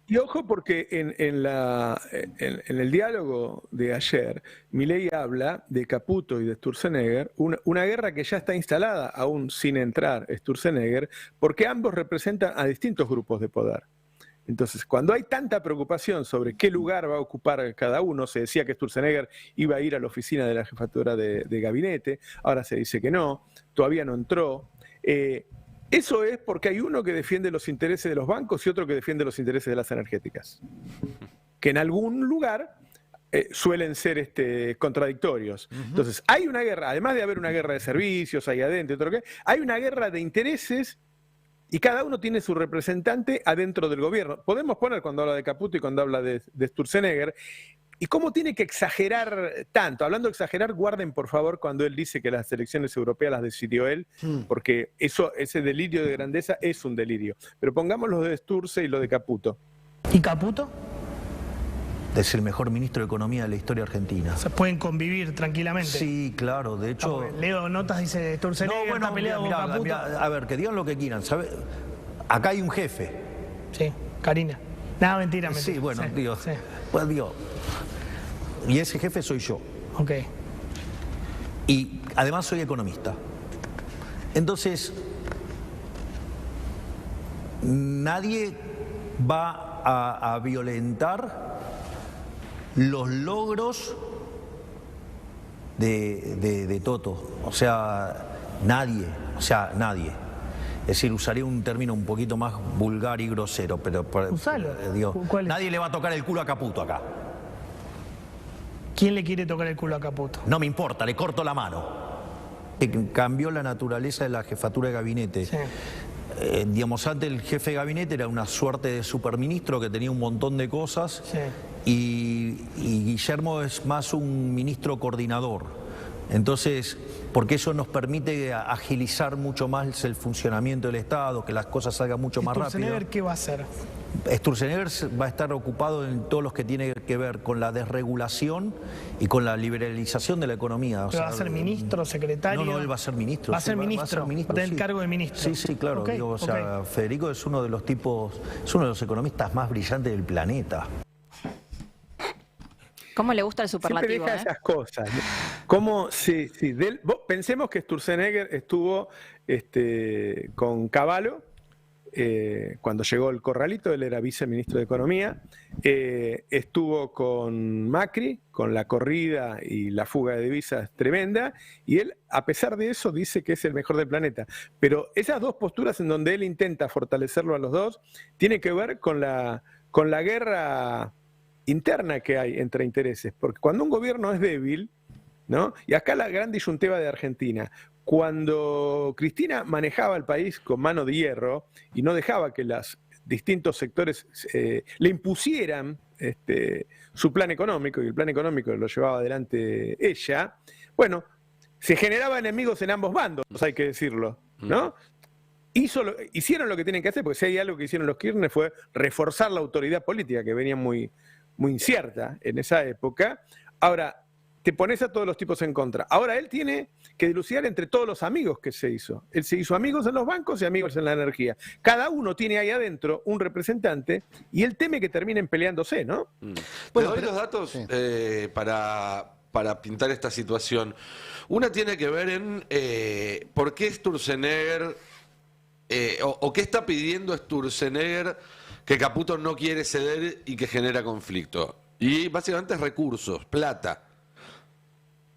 Y ojo porque en el diálogo de ayer, Milei habla de Caputo y de Sturzenegger, una guerra que ya está instalada, aún sin entrar Sturzenegger, porque ambos representan a distintos grupos de poder. Entonces, cuando hay tanta preocupación sobre qué lugar va a ocupar cada uno, se decía que Sturzenegger iba a ir a la oficina de la jefatura de gabinete, ahora se dice que no, todavía no entró. Eso es porque hay uno que defiende los intereses de los bancos y otro que defiende los intereses de las energéticas, que en algún lugar suelen ser contradictorios. Entonces, hay una guerra, además de haber una guerra de servicios ahí adentro, hay una guerra de intereses y cada uno tiene su representante adentro del gobierno. Podemos poner cuando habla de Caputo y cuando habla de Sturzenegger. ¿Y cómo tiene que exagerar tanto? Hablando de exagerar, guarden por favor cuando él dice que las elecciones europeas las decidió él, porque ese delirio de grandeza es un delirio. Pero pongamos lo de Sturze y lo de Caputo. ¿Y Caputo? Es el mejor ministro de Economía de la historia argentina. ¿Se pueden convivir tranquilamente? Sí, claro, de hecho... Leo notas, dice Sturzenegger, está peleado con Caputo. Mirá, a ver, que digan lo que quieran, ¿sabe? Acá hay un jefe. Sí, Karina. No, mentira. Sí, bueno, sí, digo, sí. Pues digo, y ese jefe soy yo. Ok. Y además soy economista. Entonces, nadie va a violentar los logros de Toto. O sea, nadie. Es decir, usaría un término un poquito más vulgar y grosero, pero digo, nadie le va a tocar el culo a Caputo acá. ¿Quién le quiere tocar el culo a Caputo? No me importa, le corto la mano. Cambió la naturaleza de la jefatura de gabinete. Sí. Digamos, antes el jefe de gabinete era una suerte de superministro que tenía un montón de cosas, sí. y Guillermo es más un ministro coordinador. Entonces, porque eso nos permite agilizar mucho más el funcionamiento del Estado, que las cosas salgan mucho más rápido. ¿Sturzenegger qué va a hacer? Sturzenegger va a estar ocupado en todos los que tiene que ver con la desregulación y con la liberalización de la economía. ¿Va a ser ministro, secretario? No, él va a ser ministro. ¿Va a ser ministro? Va a tener el cargo de ministro. Sí, claro. Okay, o sea, Federico es uno de los tipos, es uno de los economistas más brillantes del planeta. ¿Cómo le gusta el superlativo? Siempre deja esas cosas. ¿Cómo? Sí. Pensemos que Sturzenegger estuvo con Cavallo cuando llegó el Corralito, él era viceministro de Economía, estuvo con Macri, con la corrida y la fuga de divisas tremenda, y él, a pesar de eso, dice que es el mejor del planeta. Pero esas dos posturas en donde él intenta fortalecerlo a los dos, tienen que ver con la guerra interna que hay entre intereses, porque cuando un gobierno es débil, ¿no? Y acá la gran disyuntiva de Argentina, cuando Cristina manejaba el país con mano de hierro y no dejaba que los distintos sectores le impusieran su plan económico, y el plan económico lo llevaba adelante ella, bueno, se generaban enemigos en ambos bandos, hay que decirlo, ¿no? Hicieron lo que tienen que hacer, porque si hay algo que hicieron los Kirchner fue reforzar la autoridad política, que venía muy incierta en esa época. Ahora, te pones a todos los tipos en contra. Ahora él tiene que dilucidar entre todos los amigos que se hizo. Él se hizo amigos en los bancos y amigos en la energía. Cada uno tiene ahí adentro un representante y él teme que terminen peleándose, ¿no? Bueno, doy los datos para pintar esta situación. Una tiene que ver en por qué Sturzenegger o qué está pidiendo Sturzenegger que Caputo no quiere ceder y que genera conflicto. Y básicamente es recursos, plata.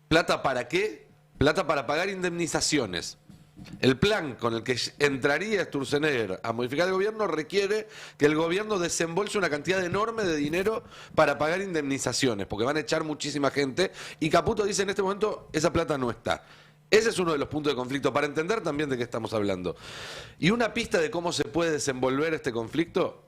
¿Plata para qué? Plata para pagar indemnizaciones. El plan con el que entraría Sturzenegger a modificar el gobierno requiere que el gobierno desembolse una cantidad enorme de dinero para pagar indemnizaciones, porque van a echar muchísima gente, y Caputo dice en este momento esa plata no está. Ese es uno de los puntos de conflicto, para entender también de qué estamos hablando. Y una pista de cómo se puede desenvolver este conflicto,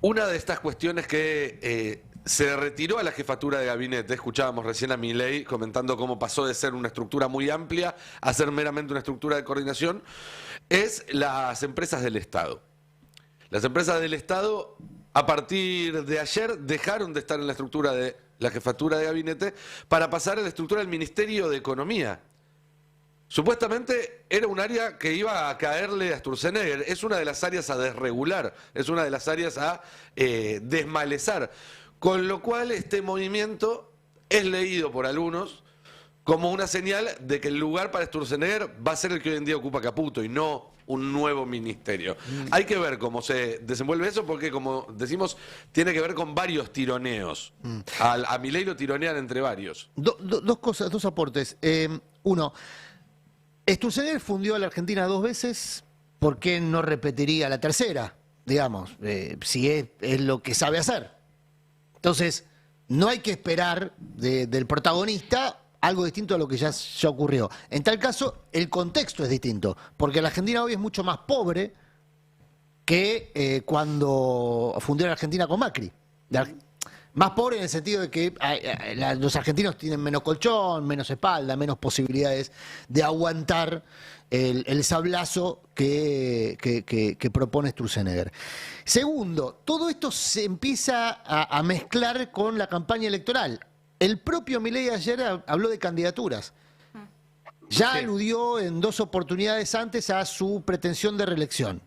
una de estas cuestiones que se retiró a la jefatura de gabinete. Escuchábamos recién a Milei comentando cómo pasó de ser una estructura muy amplia a ser meramente una estructura de coordinación. Es las empresas del Estado. Las empresas del Estado, a partir de ayer, dejaron de estar en la estructura de la jefatura de gabinete para pasar a la estructura del Ministerio de Economía. Supuestamente era un área que iba a caerle a Sturzenegger. Es una de las áreas a desregular, es una de las áreas a desmalezar. Con lo cual este movimiento es leído por algunos como una señal de que el lugar para Sturzenegger va a ser el que hoy en día ocupa Caputo y no un nuevo ministerio. Hay que ver cómo se desenvuelve eso porque, como decimos, tiene que ver con varios tironeos. A Milei lo tironean entre varios. Dos cosas, dos aportes. Uno, Sturzenegger fundió a la Argentina 2 veces, ¿por qué no repetiría la tercera? Digamos, si es lo que sabe hacer. Entonces, no hay que esperar del protagonista algo distinto a lo que ya ocurrió. En tal caso, el contexto es distinto, porque la Argentina hoy es mucho más pobre que cuando fundió la Argentina con Macri. Más pobre en el sentido de que los argentinos tienen menos colchón, menos espalda, menos posibilidades de aguantar el sablazo que propone Sturzenegger. Segundo, todo esto se empieza a mezclar con la campaña electoral. El propio Milei ayer habló de candidaturas. Ya aludió en 2 oportunidades antes a su pretensión de reelección.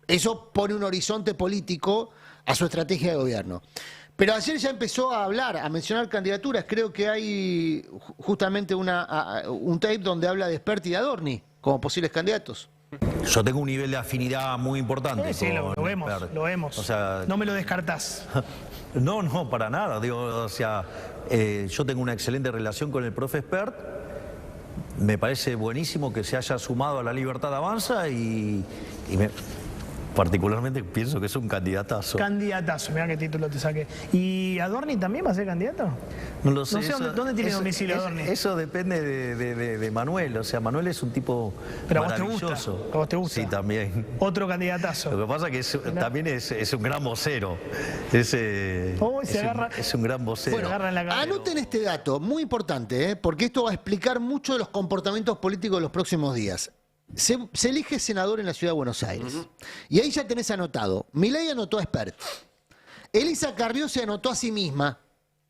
Eso pone un horizonte político a su estrategia de gobierno. Pero ayer ya empezó a hablar, a mencionar candidaturas. Creo que hay justamente un tape donde habla de Spert y de Adorni como posibles candidatos. Yo tengo un nivel de afinidad muy importante. Sí, lo vemos. O sea, no me lo descartás. No, para nada. Digo, o sea, yo tengo una excelente relación con el profe Spert. Me parece buenísimo que se haya sumado a La Libertad Avanza y particularmente pienso que es un candidatazo. Candidatazo, mirá qué título te saqué. ¿Y Adorni también va a ser candidato? No lo sé. No sé dónde tiene domicilio Adorni. Eso depende de Manuel. O sea, Manuel es un tipo maravilloso. ¿A vos te gusta? Sí, también. Otro candidatazo. Lo que pasa es que también es un gran vocero. Es un gran vocero. Bueno, anoten este dato, muy importante, porque esto va a explicar mucho de los comportamientos políticos de los próximos días. Se elige senador en la ciudad de Buenos Aires. Y ahí ya tenés anotado. Milei anotó a Spert. Elisa Carrió se anotó a sí misma.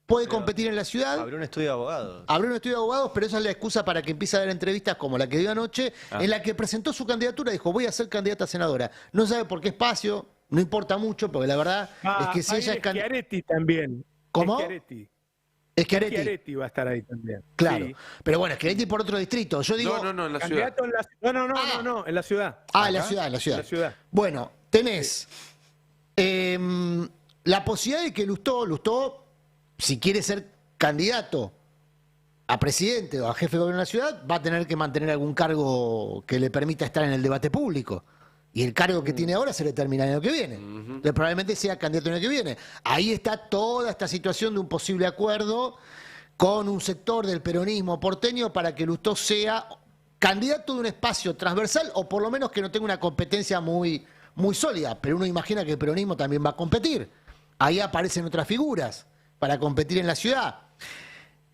Puede competir en la ciudad. Abrió un estudio de abogados. Abrió un estudio de abogados, pero esa es la excusa para que empiece a dar entrevistas como la que dio anoche, en la que presentó su candidatura. Dijo, voy a ser candidata a senadora. No sabe por qué espacio, no importa mucho, porque la verdad es que si ella es candidata... Schiaretti también. ¿Cómo? Schiaretti va a estar ahí también. Claro. Sí. Pero bueno, Schiaretti por otro distrito. Yo digo... No, en la ciudad. En la ciudad. En la ciudad. Bueno, tenés la posibilidad de que Lustó, si quiere ser candidato a presidente o a jefe de gobierno de la ciudad, va a tener que mantener algún cargo que le permita estar en el debate público. Y el cargo que tiene ahora se le termina el año que viene. Entonces, probablemente sea candidato el año que viene. Ahí está toda esta situación de un posible acuerdo con un sector del peronismo porteño para que Lustó sea candidato de un espacio transversal o por lo menos que no tenga una competencia muy sólida. Pero uno imagina que el peronismo también va a competir. Ahí aparecen otras figuras para competir en la ciudad.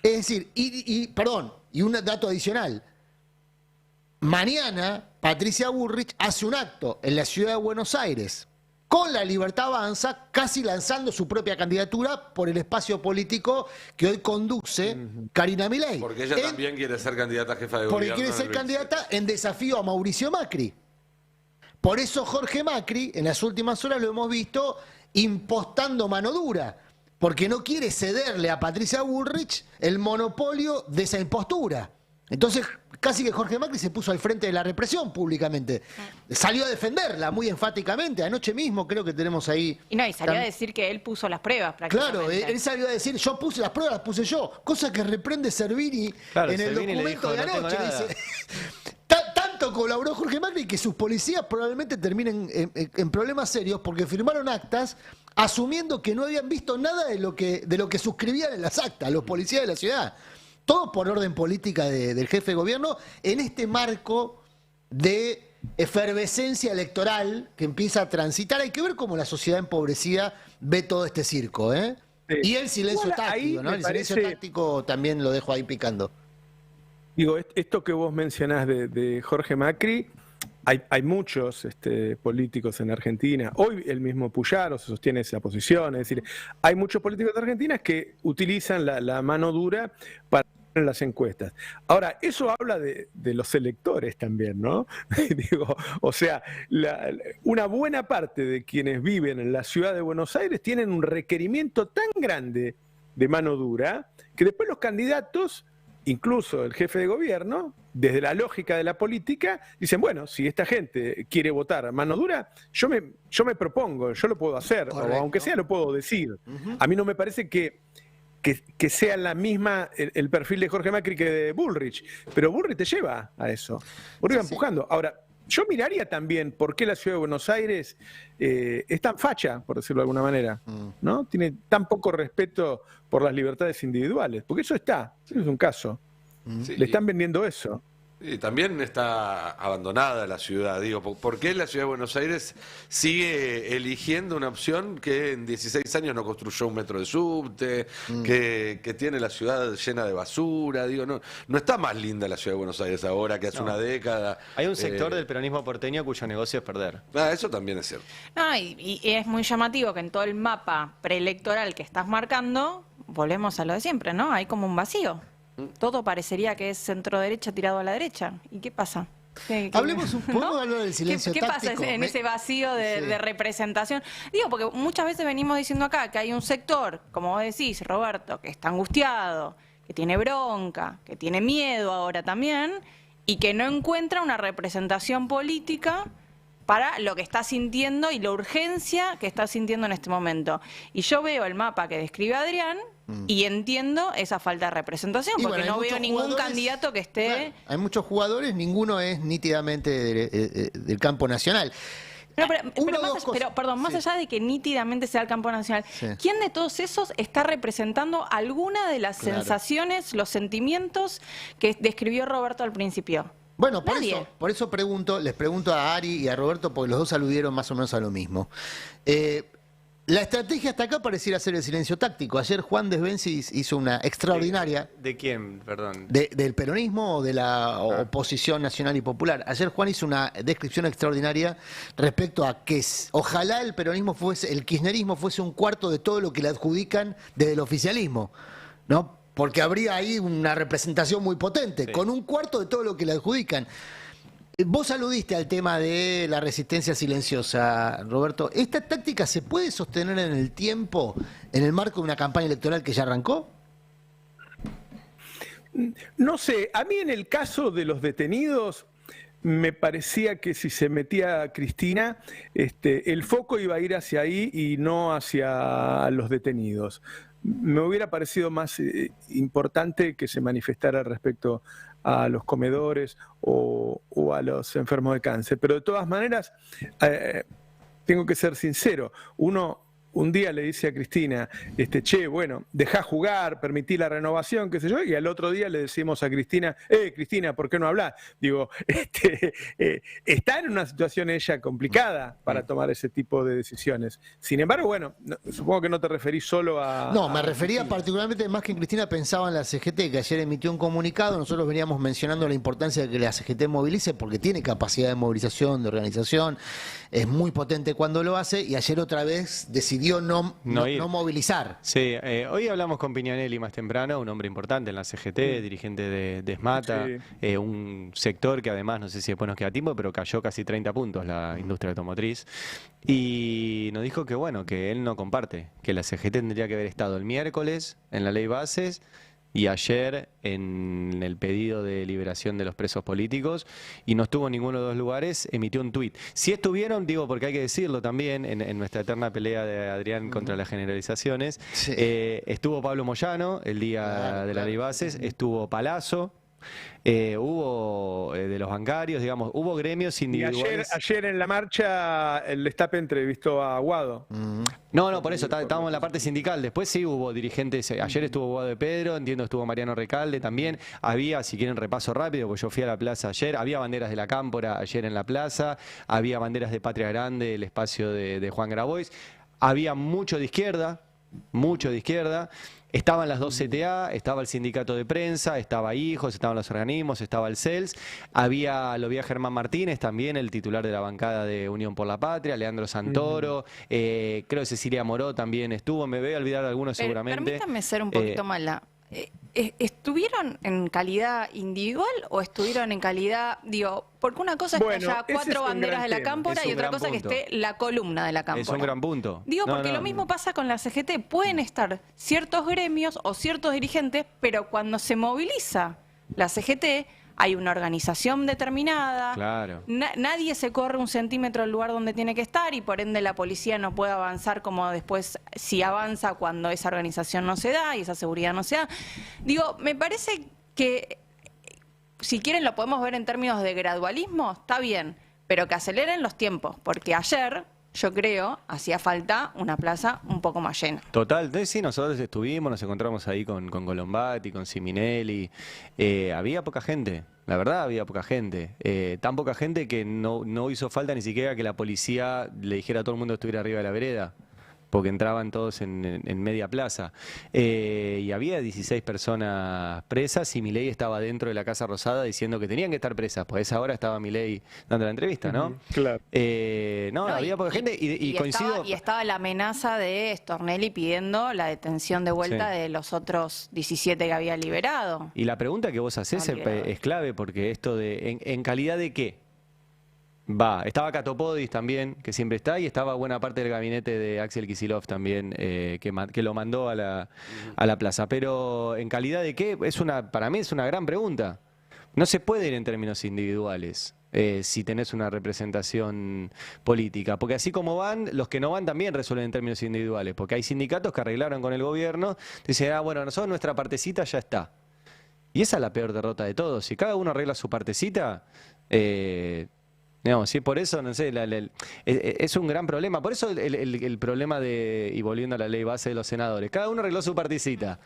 Es decir, y un dato adicional. Mañana Patricia Bullrich hace un acto en la ciudad de Buenos Aires con La Libertad Avanza, casi lanzando su propia candidatura por el espacio político que hoy conduce Karina Milei. Porque ella también quiere ser candidata a jefa de gobierno. Porque quiere ser candidata en desafío a Mauricio Macri. Por eso Jorge Macri, en las últimas horas lo hemos visto impostando mano dura, porque no quiere cederle a Patricia Bullrich el monopolio de esa impostura. Entonces, casi que Jorge Macri se puso al frente de la represión públicamente. Salió a defenderla muy enfáticamente. Anoche mismo creo que tenemos ahí... Y salió a decir que él puso las pruebas prácticamente. Claro, él salió a decir, yo puse las pruebas, las puse yo. Cosa que reprende Servini en el documento de anoche. Dice, tanto colaboró Jorge Macri que sus policías probablemente terminen en problemas serios porque firmaron actas asumiendo que no habían visto nada de lo que suscribían en las actas los policías de la ciudad. Todo por orden política del jefe de gobierno en este marco de efervescencia electoral que empieza a transitar. Hay que ver cómo la sociedad empobrecida ve todo este circo, Y el silencio táctico, ¿no? El silencio táctico también lo dejo ahí picando. Digo, esto que vos mencionás de Jorge Macri, hay muchos políticos en Argentina. Hoy el mismo Puyaro se sostiene esa posición. Es decir, hay muchos políticos de Argentina que utilizan la mano dura para en las encuestas. Ahora, eso habla de los electores también, ¿no? Digo, o sea, una buena parte de quienes viven en la ciudad de Buenos Aires tienen un requerimiento tan grande de mano dura que después los candidatos, incluso el jefe de gobierno, desde la lógica de la política, dicen, bueno, si esta gente quiere votar mano dura, yo me propongo, yo lo puedo hacer, o aunque sea lo puedo decir. A mí no me parece que sea la misma el perfil de Jorge Macri que de Bullrich, pero Bullrich te lleva a eso. Bullrich va empujando. Ahora, yo miraría también por qué la ciudad de Buenos Aires es tan facha, por decirlo de alguna manera, ¿no? Tiene tan poco respeto por las libertades individuales, porque eso es un caso. Le están vendiendo eso. Y también está abandonada la ciudad, digo, ¿por qué la ciudad de Buenos Aires sigue eligiendo una opción que en 16 años no construyó un metro de subte, que tiene la ciudad llena de basura? Digo, no está más linda la ciudad de Buenos Aires ahora que hace una década. Hay un sector del peronismo porteño cuyo negocio es perder. Eso también es cierto. No, y es muy llamativo que en todo el mapa preelectoral que estás marcando, volvemos a lo de siempre, ¿no? Hay como un vacío. Todo parecería que es centro derecha tirado a la derecha. ¿Y qué pasa? Hablemos un poco, ¿no? del silencio ¿Qué táctico. pasa en ese vacío de representación? Digo, porque muchas veces venimos diciendo acá que hay un sector, como vos decís, Roberto, que está angustiado, que tiene bronca, que tiene miedo ahora también, y que no encuentra una representación política para lo que está sintiendo y la urgencia que está sintiendo en este momento. Y yo veo el mapa que describe Adrián y entiendo esa falta de representación, porque no veo ningún candidato que esté... Claro, hay muchos jugadores, ninguno es nítidamente del campo nacional. Pero más allá de que nítidamente sea el campo nacional, ¿quién de todos esos está representando alguna de las sensaciones, los sentimientos que describió Roberto al principio? Bueno, por eso les pregunto a Ari y a Roberto, porque los dos aludieron más o menos a lo mismo. La estrategia hasta acá pareciera ser el silencio táctico. Ayer Juan Desbenzi hizo una extraordinaria... ¿De quién, perdón? Del peronismo o de la oposición nacional y popular. Ayer Juan hizo una descripción extraordinaria respecto a que ojalá el kirchnerismo fuese un cuarto de todo lo que le adjudican desde el oficialismo, ¿no? Porque habría ahí una representación muy potente, con un cuarto de todo lo que le adjudican. Vos aludiste al tema de la resistencia silenciosa, Roberto. ¿Esta táctica se puede sostener en el tiempo, en el marco de una campaña electoral que ya arrancó? No sé, a mí en el caso de los detenidos me parecía que si se metía Cristina, el foco iba a ir hacia ahí y no hacia los detenidos. Me hubiera parecido más importante que se manifestara respecto a los comedores o a los enfermos de cáncer. Pero de todas maneras, tengo que ser sincero, un día le dice a Cristina, bueno, dejá jugar, permití la renovación, qué sé yo, y al otro día le decimos a Cristina, Cristina, ¿por qué no hablas? Digo, está en una situación ella complicada para tomar ese tipo de decisiones. Sin embargo, bueno, supongo que no te referís solo a... No, me refería particularmente, más que en Cristina, pensaba en la CGT, que ayer emitió un comunicado. Nosotros veníamos mencionando la importancia de que la CGT movilice, porque tiene capacidad de movilización, de organización, es muy potente cuando lo hace, y ayer otra vez decidió no movilizar. Sí, hoy hablamos con Piñanelli más temprano, un hombre importante en la CGT, dirigente de SMATA, un sector que además, no sé si después nos queda tiempo, pero cayó casi 30 puntos la industria automotriz. Y nos dijo que bueno, que él no comparte, que la CGT tendría que haber estado el miércoles en la ley bases y ayer en el pedido de liberación de los presos políticos, y no estuvo en ninguno de los lugares, emitió un tuit. Si estuvieron, digo, porque hay que decirlo también, en nuestra eterna pelea de Adrián contra las generalizaciones, estuvo Pablo Moyano el día de la ley bases, estuvo Palazzo, hubo de los bancarios, digamos, hubo gremios individuales. Y ayer en la marcha el Destape entrevistó a Aguado. No, por eso, estábamos en la parte sindical. Después sí hubo dirigentes, ayer estuvo Aguado de Pedro, entiendo estuvo Mariano Recalde también. Había, si quieren repaso rápido, porque yo fui a la plaza ayer, había banderas de la Cámpora ayer en la plaza, había banderas de Patria Grande, el espacio de Juan Grabois, había mucho de izquierda, mucho de izquierda. Estaban las dos CTA, estaba el sindicato de prensa, estaba Hijos, estaban los organismos, estaba el CELS, lo vi a Germán Martínez también, el titular de la bancada de Unión por la Patria, Leandro Santoro, creo que Cecilia Moró también estuvo, me voy a olvidar de algunos seguramente. Permítame ser un poquito mala. ¿Estuvieron en calidad individual o estuvieron en calidad, digo, porque una cosa es que haya 4 banderas de la Cámpora y otra cosa que esté la columna de la Cámpora? Es un gran punto. Digo, porque lo mismo pasa con la CGT. Pueden estar ciertos gremios o ciertos dirigentes, pero cuando se moviliza la CGT, hay una organización determinada, claro. Nadie se corre un centímetro del lugar donde tiene que estar y por ende la policía no puede avanzar como después si avanza cuando esa organización no se da y esa seguridad no se da. Digo, me parece que si quieren lo podemos ver en términos de gradualismo, está bien, pero que aceleren los tiempos, porque ayer, yo creo, hacía falta una plaza un poco más llena. Total, sí, nosotros estuvimos, nos encontramos ahí con Colombati, con Siminelli, había poca gente, la verdad había poca gente, tan poca gente que no hizo falta ni siquiera que la policía le dijera a todo el mundo que estuviera arriba de la vereda, porque entraban todos en media plaza. Y había 16 personas presas y Milei estaba dentro de la Casa Rosada diciendo que tenían que estar presas, pues a esa hora estaba Milei dando la entrevista, ¿no? Claro. No, había poca gente y coincido... Y estaba la amenaza de Stornelli pidiendo la detención de vuelta de los otros 17 que había liberado. Y la pregunta que vos hacés es clave, porque esto de ¿en calidad de qué? Estaba Catopodis también, que siempre está, y estaba buena parte del gabinete de Axel Kicillof también, que lo mandó a la plaza. Pero ¿en calidad de qué? Para mí es una gran pregunta. No se puede ir en términos individuales si tenés una representación política. Porque así como van, los que no van también resuelven en términos individuales. Porque hay sindicatos que arreglaron con el gobierno, dicen, bueno, nosotros nuestra partecita ya está. Y esa es la peor derrota de todos. Si cada uno arregla su partecita... digamos, sí, por eso, no sé, es un gran problema. Por eso el problema y volviendo a la ley base de los senadores, cada uno arregló su partecita.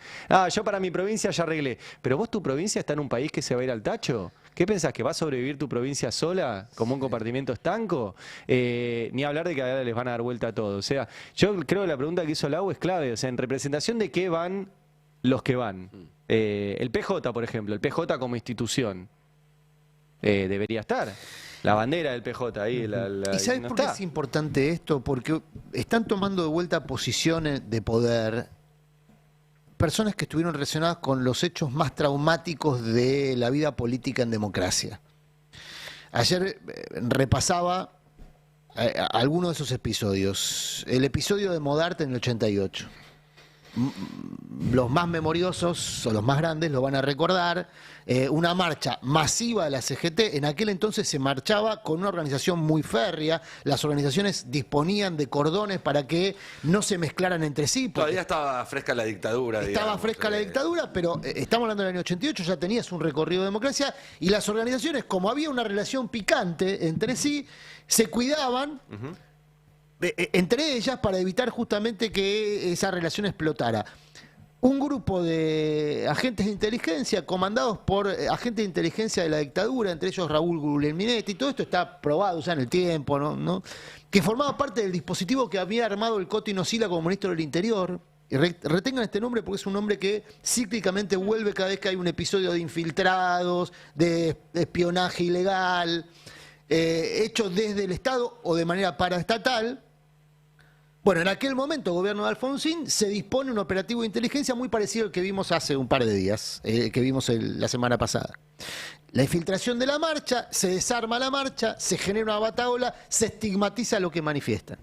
Yo para mi provincia ya arreglé. Pero vos, tu provincia está en un país que se va a ir al tacho. ¿Qué pensás? ¿Que va a sobrevivir tu provincia sola, como un compartimento estanco? Ni hablar de que ahora les van a dar vuelta a todo. O sea, yo creo que la pregunta que hizo Lau es clave. O sea, ¿en representación de qué van los que van? El PJ, por ejemplo, el PJ como institución debería estar. La bandera del PJ ahí. ¿Y sabes por qué es importante esto? Porque están tomando de vuelta posiciones de poder personas que estuvieron relacionadas con los hechos más traumáticos de la vida política en democracia. Ayer repasaba algunos de esos episodios. El episodio de Modarte en el 88. Los más memoriosos o los más grandes lo van a recordar. Una marcha masiva de la CGT. En aquel entonces se marchaba con una organización muy férrea. Las organizaciones disponían de cordones para que no se mezclaran entre sí. Todavía estaba fresca la dictadura. Estaba fresca la dictadura, pero estamos hablando del año 88, ya tenías un recorrido de democracia. Y las organizaciones, como había una relación picante entre sí, se cuidaban. Entre ellas para evitar justamente que esa relación explotara. Un grupo de agentes de inteligencia comandados por agentes de inteligencia de la dictadura, entre ellos Raúl Guglielminetti, todo esto está probado ya en el tiempo, ¿no? Que formaba parte del dispositivo que había armado el Coti Nocila como ministro del Interior. Y retengan este nombre porque es un nombre que cíclicamente vuelve cada vez que hay un episodio de infiltrados, de espionaje ilegal, hecho desde el Estado o de manera paraestatal. Bueno, en aquel momento, gobierno de Alfonsín, se dispone un operativo de inteligencia muy parecido al que vimos hace un par de días, que vimos la semana pasada. La infiltración de la marcha, se desarma la marcha, se genera una batahola, se estigmatiza lo que manifiestan.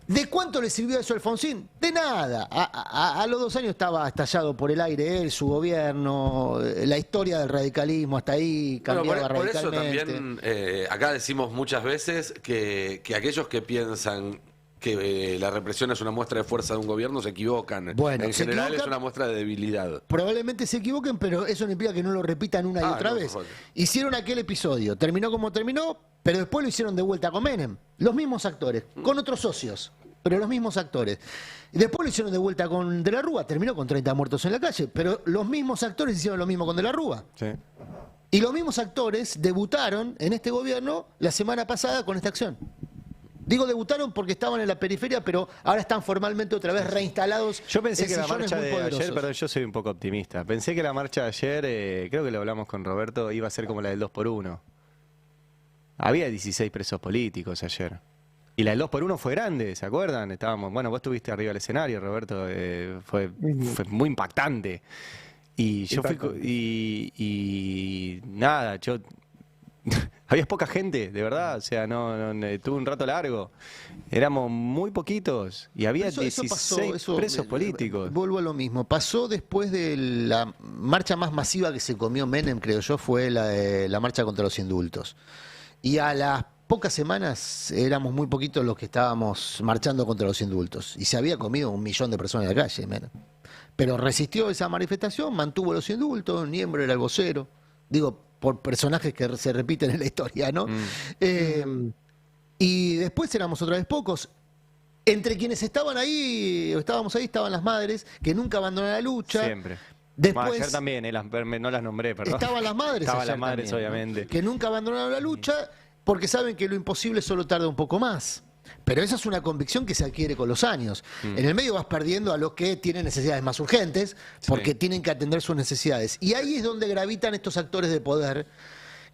¿De cuánto le sirvió eso a Alfonsín? De nada. A los 2 años estaba estallado por el aire él, su gobierno, la historia del radicalismo hasta ahí cambiaba radicalmente. Por eso también acá decimos muchas veces que aquellos que piensan que la represión es una muestra de fuerza de un gobierno se equivocan. Bueno, en general es una muestra de debilidad. Probablemente se equivoquen, pero eso no implica que no lo repitan una y otra vez. Hicieron aquel episodio, terminó como terminó, pero después lo hicieron de vuelta con Menem. Los mismos actores, con otros socios, pero los mismos actores. Y después lo hicieron de vuelta con De la Rúa, terminó con 30 muertos en la calle, pero los mismos actores hicieron lo mismo con De la Rúa. Sí. Y los mismos actores debutaron en este gobierno la semana pasada con esta acción. Digo debutaron porque estaban en la periferia, pero ahora están formalmente otra vez reinstalados. Yo pensé en que la sillones marcha muy de ayer, poderosos. perdón, yo soy un poco optimista. Pensé que la marcha de ayer, creo que lo hablamos con Roberto, iba a ser como la del 2x1. Había 16 presos políticos ayer. Y la del 2x1 fue grande, ¿se acuerdan? Estábamos, bueno, vos estuviste arriba del escenario, Roberto, fue muy impactante. Y yo fui, y nada, yo había poca gente, de verdad, o sea, tuve un rato largo. Éramos muy poquitos y había 16 presos políticos. Vuelvo a lo mismo. Pasó después de la marcha más masiva que se comió Menem, creo yo, fue la marcha contra los indultos. Y a las pocas semanas éramos muy poquitos los que estábamos marchando contra los indultos. Y se había comido 1 millón de personas en la calle, Menem. Pero resistió esa manifestación, mantuvo los indultos, Niembro era el vocero. Digo, por personajes que se repiten en la historia, ¿no? Y después éramos otra vez pocos. Entre quienes estaban ahí, estábamos ahí, estaban las madres, que nunca abandonaron la lucha. Siempre. Después, ayer también, no las nombré, perdón. Estaban las madres. Estaban las también, madres, ¿no? obviamente. Que nunca abandonaron la lucha porque saben que lo imposible solo tarda un poco más. Pero esa es una convicción que se adquiere con los años. En el medio vas perdiendo a los que tienen necesidades más urgentes porque tienen que atender sus necesidades. Y ahí es donde gravitan estos actores de poder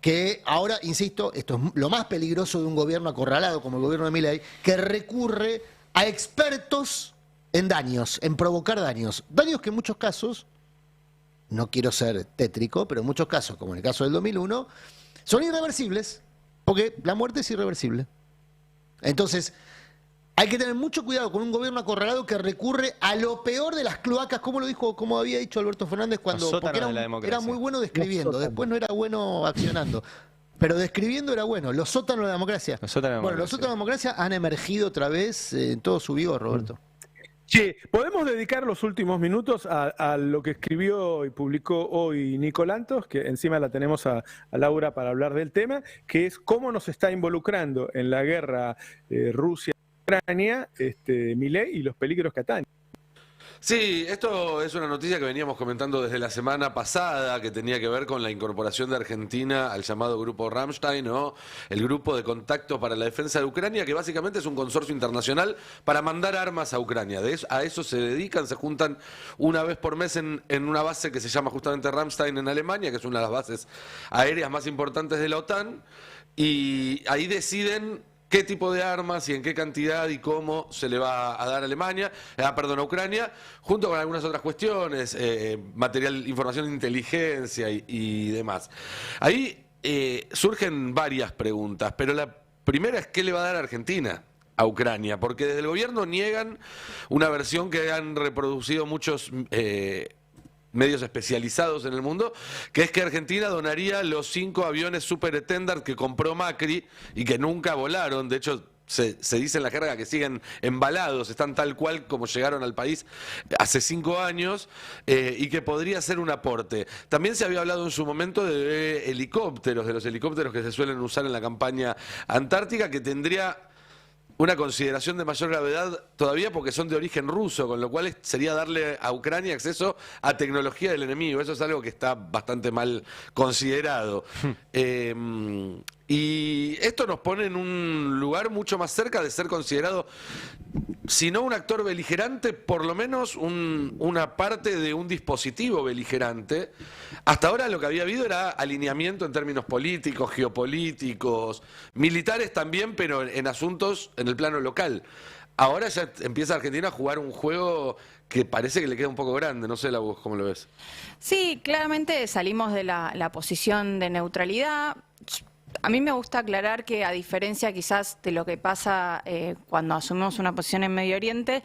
que ahora, insisto, esto es lo más peligroso de un gobierno acorralado como el gobierno de Milei, que recurre a expertos en daños, en provocar daños. Daños que en muchos casos, no quiero ser tétrico, pero en muchos casos, como en el caso del 2001, son irreversibles, porque la muerte es irreversible. Entonces, hay que tener mucho cuidado con un gobierno acorralado que recurre a lo peor de las cloacas, como había dicho Alberto Fernández porque era muy bueno describiendo, después no era bueno accionando. Pero describiendo era bueno. Los sótanos de la democracia. Los sótanos de la democracia han emergido otra vez en todo su vigor, Roberto. Che, podemos dedicar los últimos minutos a lo que escribió y publicó hoy Nico Lantos, que encima la tenemos a Laura para hablar del tema, que es cómo nos está involucrando en la guerra Rusia-Ucrania Milei y los peligros que atañen. Sí, esto es una noticia que veníamos comentando desde la semana pasada, que tenía que ver con la incorporación de Argentina al llamado Grupo Ramstein, ¿no? El Grupo de Contacto para la Defensa de Ucrania, que básicamente es un consorcio internacional para mandar armas a Ucrania. A eso se dedican, se juntan una vez por mes en una base que se llama justamente Ramstein en Alemania, que es una de las bases aéreas más importantes de la OTAN, y ahí deciden qué tipo de armas y en qué cantidad y cómo se le va a dar a a Ucrania, junto con algunas otras cuestiones, información de inteligencia y demás. Ahí surgen varias preguntas, pero la primera es ¿qué le va a dar a Argentina a Ucrania? Porque desde el gobierno niegan una versión que han reproducido muchos medios especializados en el mundo, que es que Argentina donaría los 5 aviones Super Etendard que compró Macri y que nunca volaron. De hecho, se dice en la jerga que siguen embalados, están tal cual como llegaron al país hace 5 años, y que podría ser un aporte. También se había hablado en su momento de helicópteros, de los helicópteros que se suelen usar en la campaña antártica, que tendría una consideración de mayor gravedad todavía porque son de origen ruso, con lo cual sería darle a Ucrania acceso a tecnología del enemigo. Eso es algo que está bastante mal considerado. Y esto nos pone en un lugar mucho más cerca de ser considerado, si no un actor beligerante, por lo menos una parte de un dispositivo beligerante. Hasta ahora lo que había habido era alineamiento en términos políticos, geopolíticos, militares también, pero en asuntos en el plano local. Ahora ya empieza Argentina a jugar un juego que parece que le queda un poco grande. No sé, Lau, ¿cómo lo ves? Sí, claramente salimos de la posición de neutralidad. A mí me gusta aclarar que, a diferencia quizás de lo que pasa cuando asumimos una posición en Medio Oriente,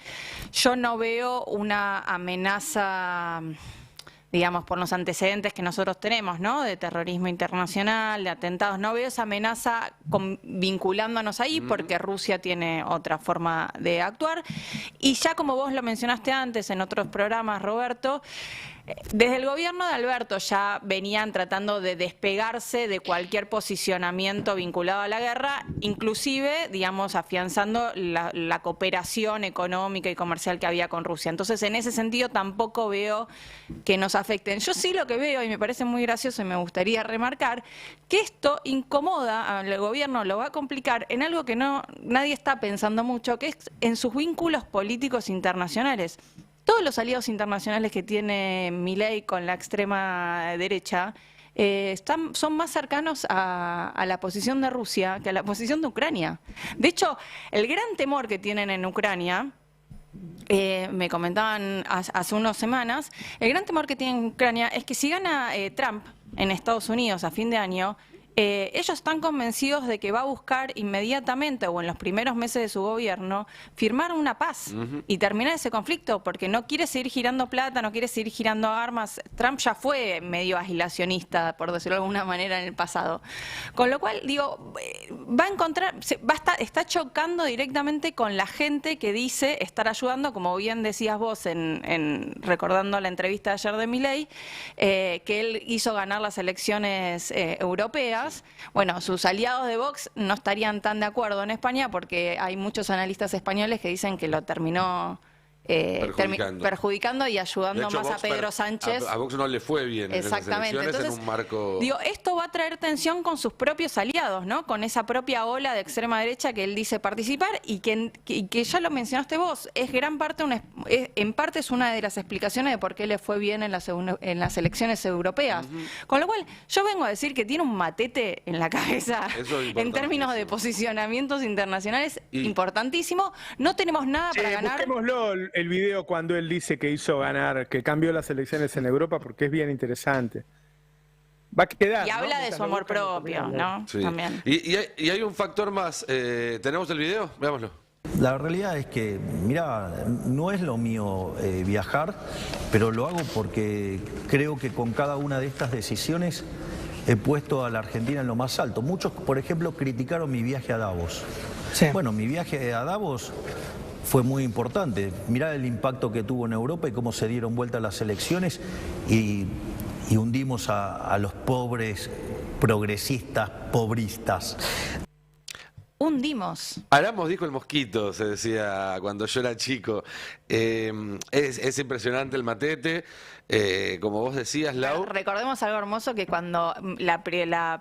yo no veo una amenaza, digamos, por los antecedentes que nosotros tenemos, ¿no? De terrorismo internacional, de atentados. No veo esa amenaza vinculándonos ahí porque Rusia tiene otra forma de actuar. Y ya como vos lo mencionaste antes en otros programas, Roberto, Desde el gobierno de Alberto ya venían tratando de despegarse de cualquier posicionamiento vinculado a la guerra, inclusive, digamos, afianzando la cooperación económica y comercial que había con Rusia. Entonces, en ese sentido, tampoco veo que nos afecten. Yo sí lo que veo, y me parece muy gracioso y me gustaría remarcar, que esto incomoda al gobierno, lo va a complicar en algo que nadie está pensando mucho, que es en sus vínculos políticos internacionales. Todos los aliados internacionales que tiene Milei con la extrema derecha son más cercanos a la posición de Rusia que a la posición de Ucrania. De hecho, el gran temor que tienen en Ucrania, me comentaban hace unas semanas, el gran temor que tienen en Ucrania es que si gana Trump en Estados Unidos a fin de año, ellos están convencidos de que va a buscar inmediatamente o en los primeros meses de su gobierno firmar una paz y terminar ese conflicto, porque no quiere seguir girando plata, no quiere seguir girando armas. Trump ya fue medio aislacionista, por decirlo de alguna manera, en el pasado. Con lo cual, digo, va a encontrar, está chocando directamente con la gente que dice estar ayudando, como bien decías vos recordando la entrevista de ayer de Milei, que él hizo ganar las elecciones europeas. Bueno, sus aliados de Vox no estarían tan de acuerdo en España porque hay muchos analistas españoles que dicen que lo terminó perjudicando y ayudando más a Pedro Sánchez. A Vox no le fue bien en esas elecciones. Entonces, en un marco... Digo, esto va a traer tensión con sus propios aliados, ¿no? Con esa propia ola de extrema derecha que él dice participar y que ya lo mencionaste vos, es en parte es una de las explicaciones de por qué le fue bien en las elecciones europeas. Con lo cual, yo vengo a decir que tiene un matete en la cabeza en términos de posicionamientos internacionales importantísimo. No tenemos nada para ganar. Busquémoslo el video cuando él dice que hizo ganar, que cambió las elecciones en Europa, porque es bien interesante. Va a quedar, y habla de su amor propio, ¿no? Sí. También. Y hay un factor más. ¿Tenemos el video? Veámoslo. La realidad es que, mira, no es lo mío viajar, pero lo hago porque creo que con cada una de estas decisiones he puesto a la Argentina en lo más alto. Muchos, por ejemplo, criticaron mi viaje a Davos. Sí. Bueno, mi viaje a Davos fue muy importante. Mirá el impacto que tuvo en Europa y cómo se dieron vuelta las elecciones y hundimos a los pobres progresistas, pobristas. Hundimos. Aramos dijo el mosquito, se decía cuando yo era chico. Es impresionante el matete, como vos decías, Lau. Recordemos algo hermoso, que cuando la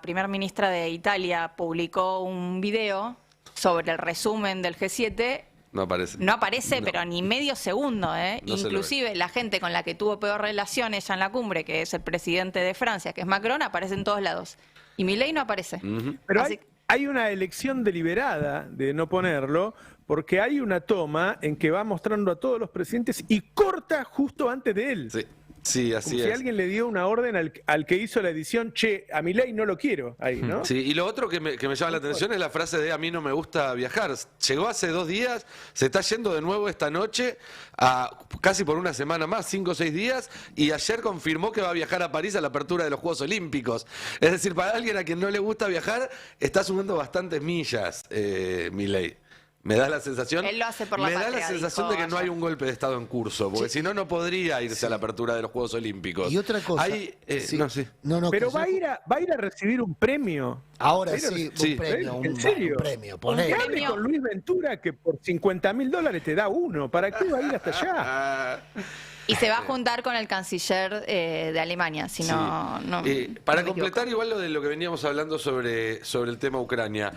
primera ministra de Italia publicó un video sobre el resumen del G7, no aparece. No aparece, pero ni medio segundo, ¿eh? No. Inclusive la gente con la que tuvo peor relación ella en la cumbre, que es el presidente de Francia, que es Macron, aparece en todos lados. Y Milei no aparece. Pero hay una elección deliberada de no ponerlo, porque hay una toma en que va mostrando a todos los presidentes y corta justo antes de él. Sí. Sí, así como es. Si alguien le dio una orden al que hizo la edición, che, a Milei no lo quiero, ahí, ¿no? Sí, y lo otro que me llama la atención es la frase de a mí no me gusta viajar. Llegó hace 2 días, se está yendo de nuevo esta noche, casi por una semana más, 5 o 6 días, y ayer confirmó que va a viajar a París a la apertura de los Juegos Olímpicos. Es decir, para alguien a quien no le gusta viajar, está sumando bastantes millas, Milei. Me da la sensación, él lo hace por la patria, da la sensación de que no hay un golpe de Estado en curso, porque si no, no podría irse a la apertura de los Juegos Olímpicos. Y otra cosa. Pero va a ir a recibir un premio. Ahora sí, un premio. ¿En serio? Un premio. Que hable con Luis Ventura, que por $50.000 te da uno. ¿Para qué va a ir hasta allá? Y se va a juntar con el canciller de Alemania, si no... Para completar igual lo de lo que veníamos hablando sobre el tema Ucrania,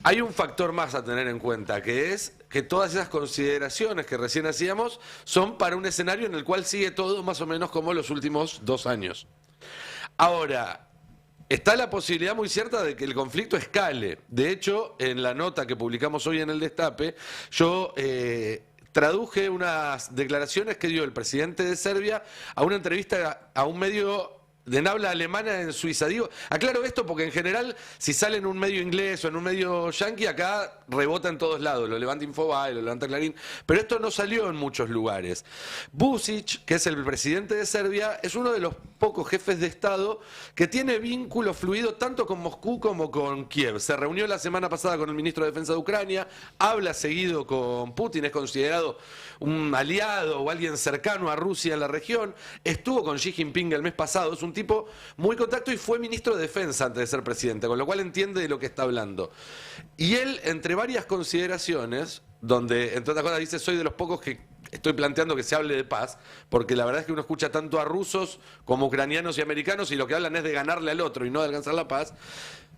hay un factor más a tener en cuenta, que es que todas esas consideraciones que recién hacíamos son para un escenario en el cual sigue todo más o menos como los últimos 2 años. Ahora, está la posibilidad muy cierta de que el conflicto escale. De hecho, en la nota que publicamos hoy en El Destape, yo traduje unas declaraciones que dio el presidente de Serbia a una entrevista a un medio en habla alemana en Suiza. Digo, aclaro esto porque en general, si sale en un medio inglés o en un medio yanqui, acá rebota en todos lados, lo levanta Infobae, lo levanta Clarín, pero esto no salió en muchos lugares. Vučić, que es el presidente de Serbia, es uno de los pocos jefes de Estado que tiene vínculo fluido tanto con Moscú como con Kiev. Se reunió la semana pasada con el ministro de Defensa de Ucrania, habla seguido con Putin, es considerado un aliado o alguien cercano a Rusia en la región, estuvo con Xi Jinping el mes pasado, es un tipo muy contacto y fue ministro de Defensa antes de ser presidente, con lo cual entiende de lo que está hablando. Y él, entre varias consideraciones, donde entre otras cosas dice, soy de los pocos que estoy planteando que se hable de paz, porque la verdad es que uno escucha tanto a rusos como ucranianos y americanos y lo que hablan es de ganarle al otro y no de alcanzar la paz,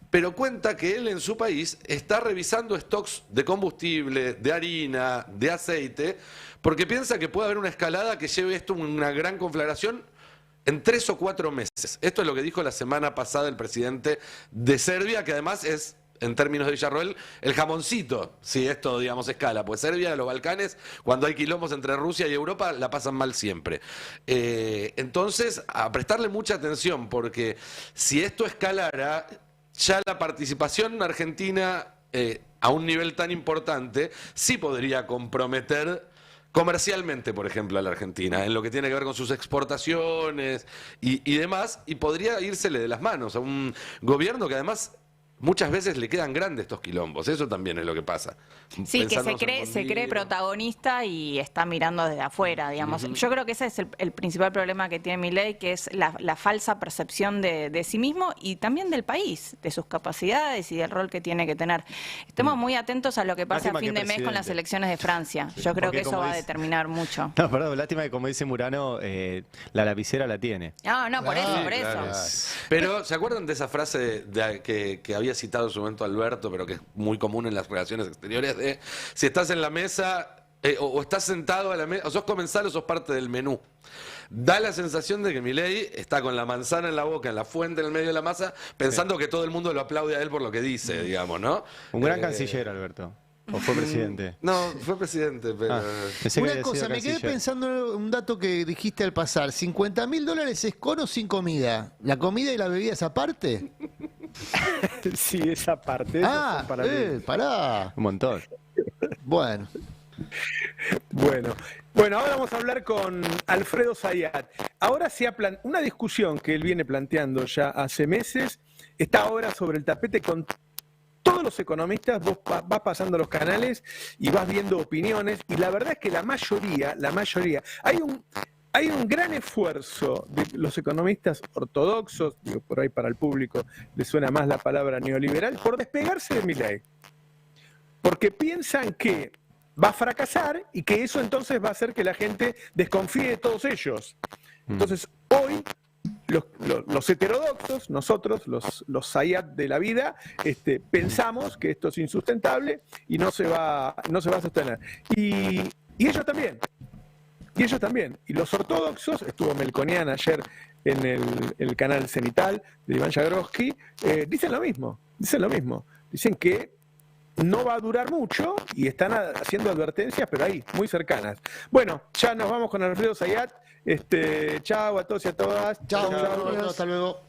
pero cuenta que él en su país está revisando stocks de combustible, de harina, de aceite, porque piensa que puede haber una escalada que lleve esto a una gran conflagración en 3 o 4 meses. Esto es lo que dijo la semana pasada el presidente de Serbia, que además es, en términos de Villarroel, el jamoncito, si esto, digamos, escala. Pues Serbia, los Balcanes, cuando hay quilombos entre Rusia y Europa, la pasan mal siempre. Entonces, a prestarle mucha atención, porque si esto escalara, ya la participación argentina a un nivel tan importante sí podría comprometer comercialmente, por ejemplo, a la Argentina, en lo que tiene que ver con sus exportaciones y demás, y podría írsele de las manos a un gobierno que además muchas veces le quedan grandes estos quilombos. Eso también es lo que pasa. Sí, que se cree protagonista y está mirando desde afuera, digamos. Yo creo que ese es el principal problema que tiene Milei, que es la falsa percepción de sí mismo y también del país, de sus capacidades y del rol que tiene que tener. Estemos muy atentos a lo que pasa a fin de mes con las elecciones de Francia. Yo creo que eso va a determinar mucho. No, perdón, lástima que como dice Murano, la lapicera la tiene. No, por eso. Pero, ¿se acuerdan de esa frase que había citado en su momento Alberto, pero que es muy común en las relaciones exteriores, de si estás en la mesa o estás sentado a la mesa, o sos comensal o sos parte del menú? Da la sensación de que Milei está con la manzana en la boca, en la fuente en el medio de la masa, pensando que todo el mundo lo aplaude a él por lo que dice, digamos, ¿no? Un gran canciller, Alberto. ¿O fue presidente? No, fue presidente, pero... Una cosa, me quedé pensando en un dato que dijiste al pasar. $50.000 es con o sin comida. ¿La comida y la bebida es aparte? Sí, esa parte. Pará. Un montón. Bueno. Bueno, ahora vamos a hablar con Alfredo Zayat. Ahora se ha una discusión que él viene planteando ya hace meses, está ahora sobre el tapete con todos los economistas. Vos vas pasando los canales y vas viendo opiniones, y la verdad es que la mayoría, hay un gran esfuerzo de los economistas ortodoxos, digo, por ahí para el público le suena más la palabra neoliberal, por despegarse de Milei. Porque piensan que va a fracasar y que eso entonces va a hacer que la gente desconfíe de todos ellos. Entonces, hoy los heterodoxos, nosotros, los Zayat de la vida, pensamos que esto es insustentable y no se va a sostener. Y ellos también. Y los ortodoxos, estuvo Melconian ayer en el canal cenital de Iván Jagroski, dicen lo mismo. Dicen que no va a durar mucho y están haciendo advertencias, pero ahí, muy cercanas. Bueno, ya nos vamos con Alfredo Zayat. Chao a todos y a todas. Chao, hasta luego.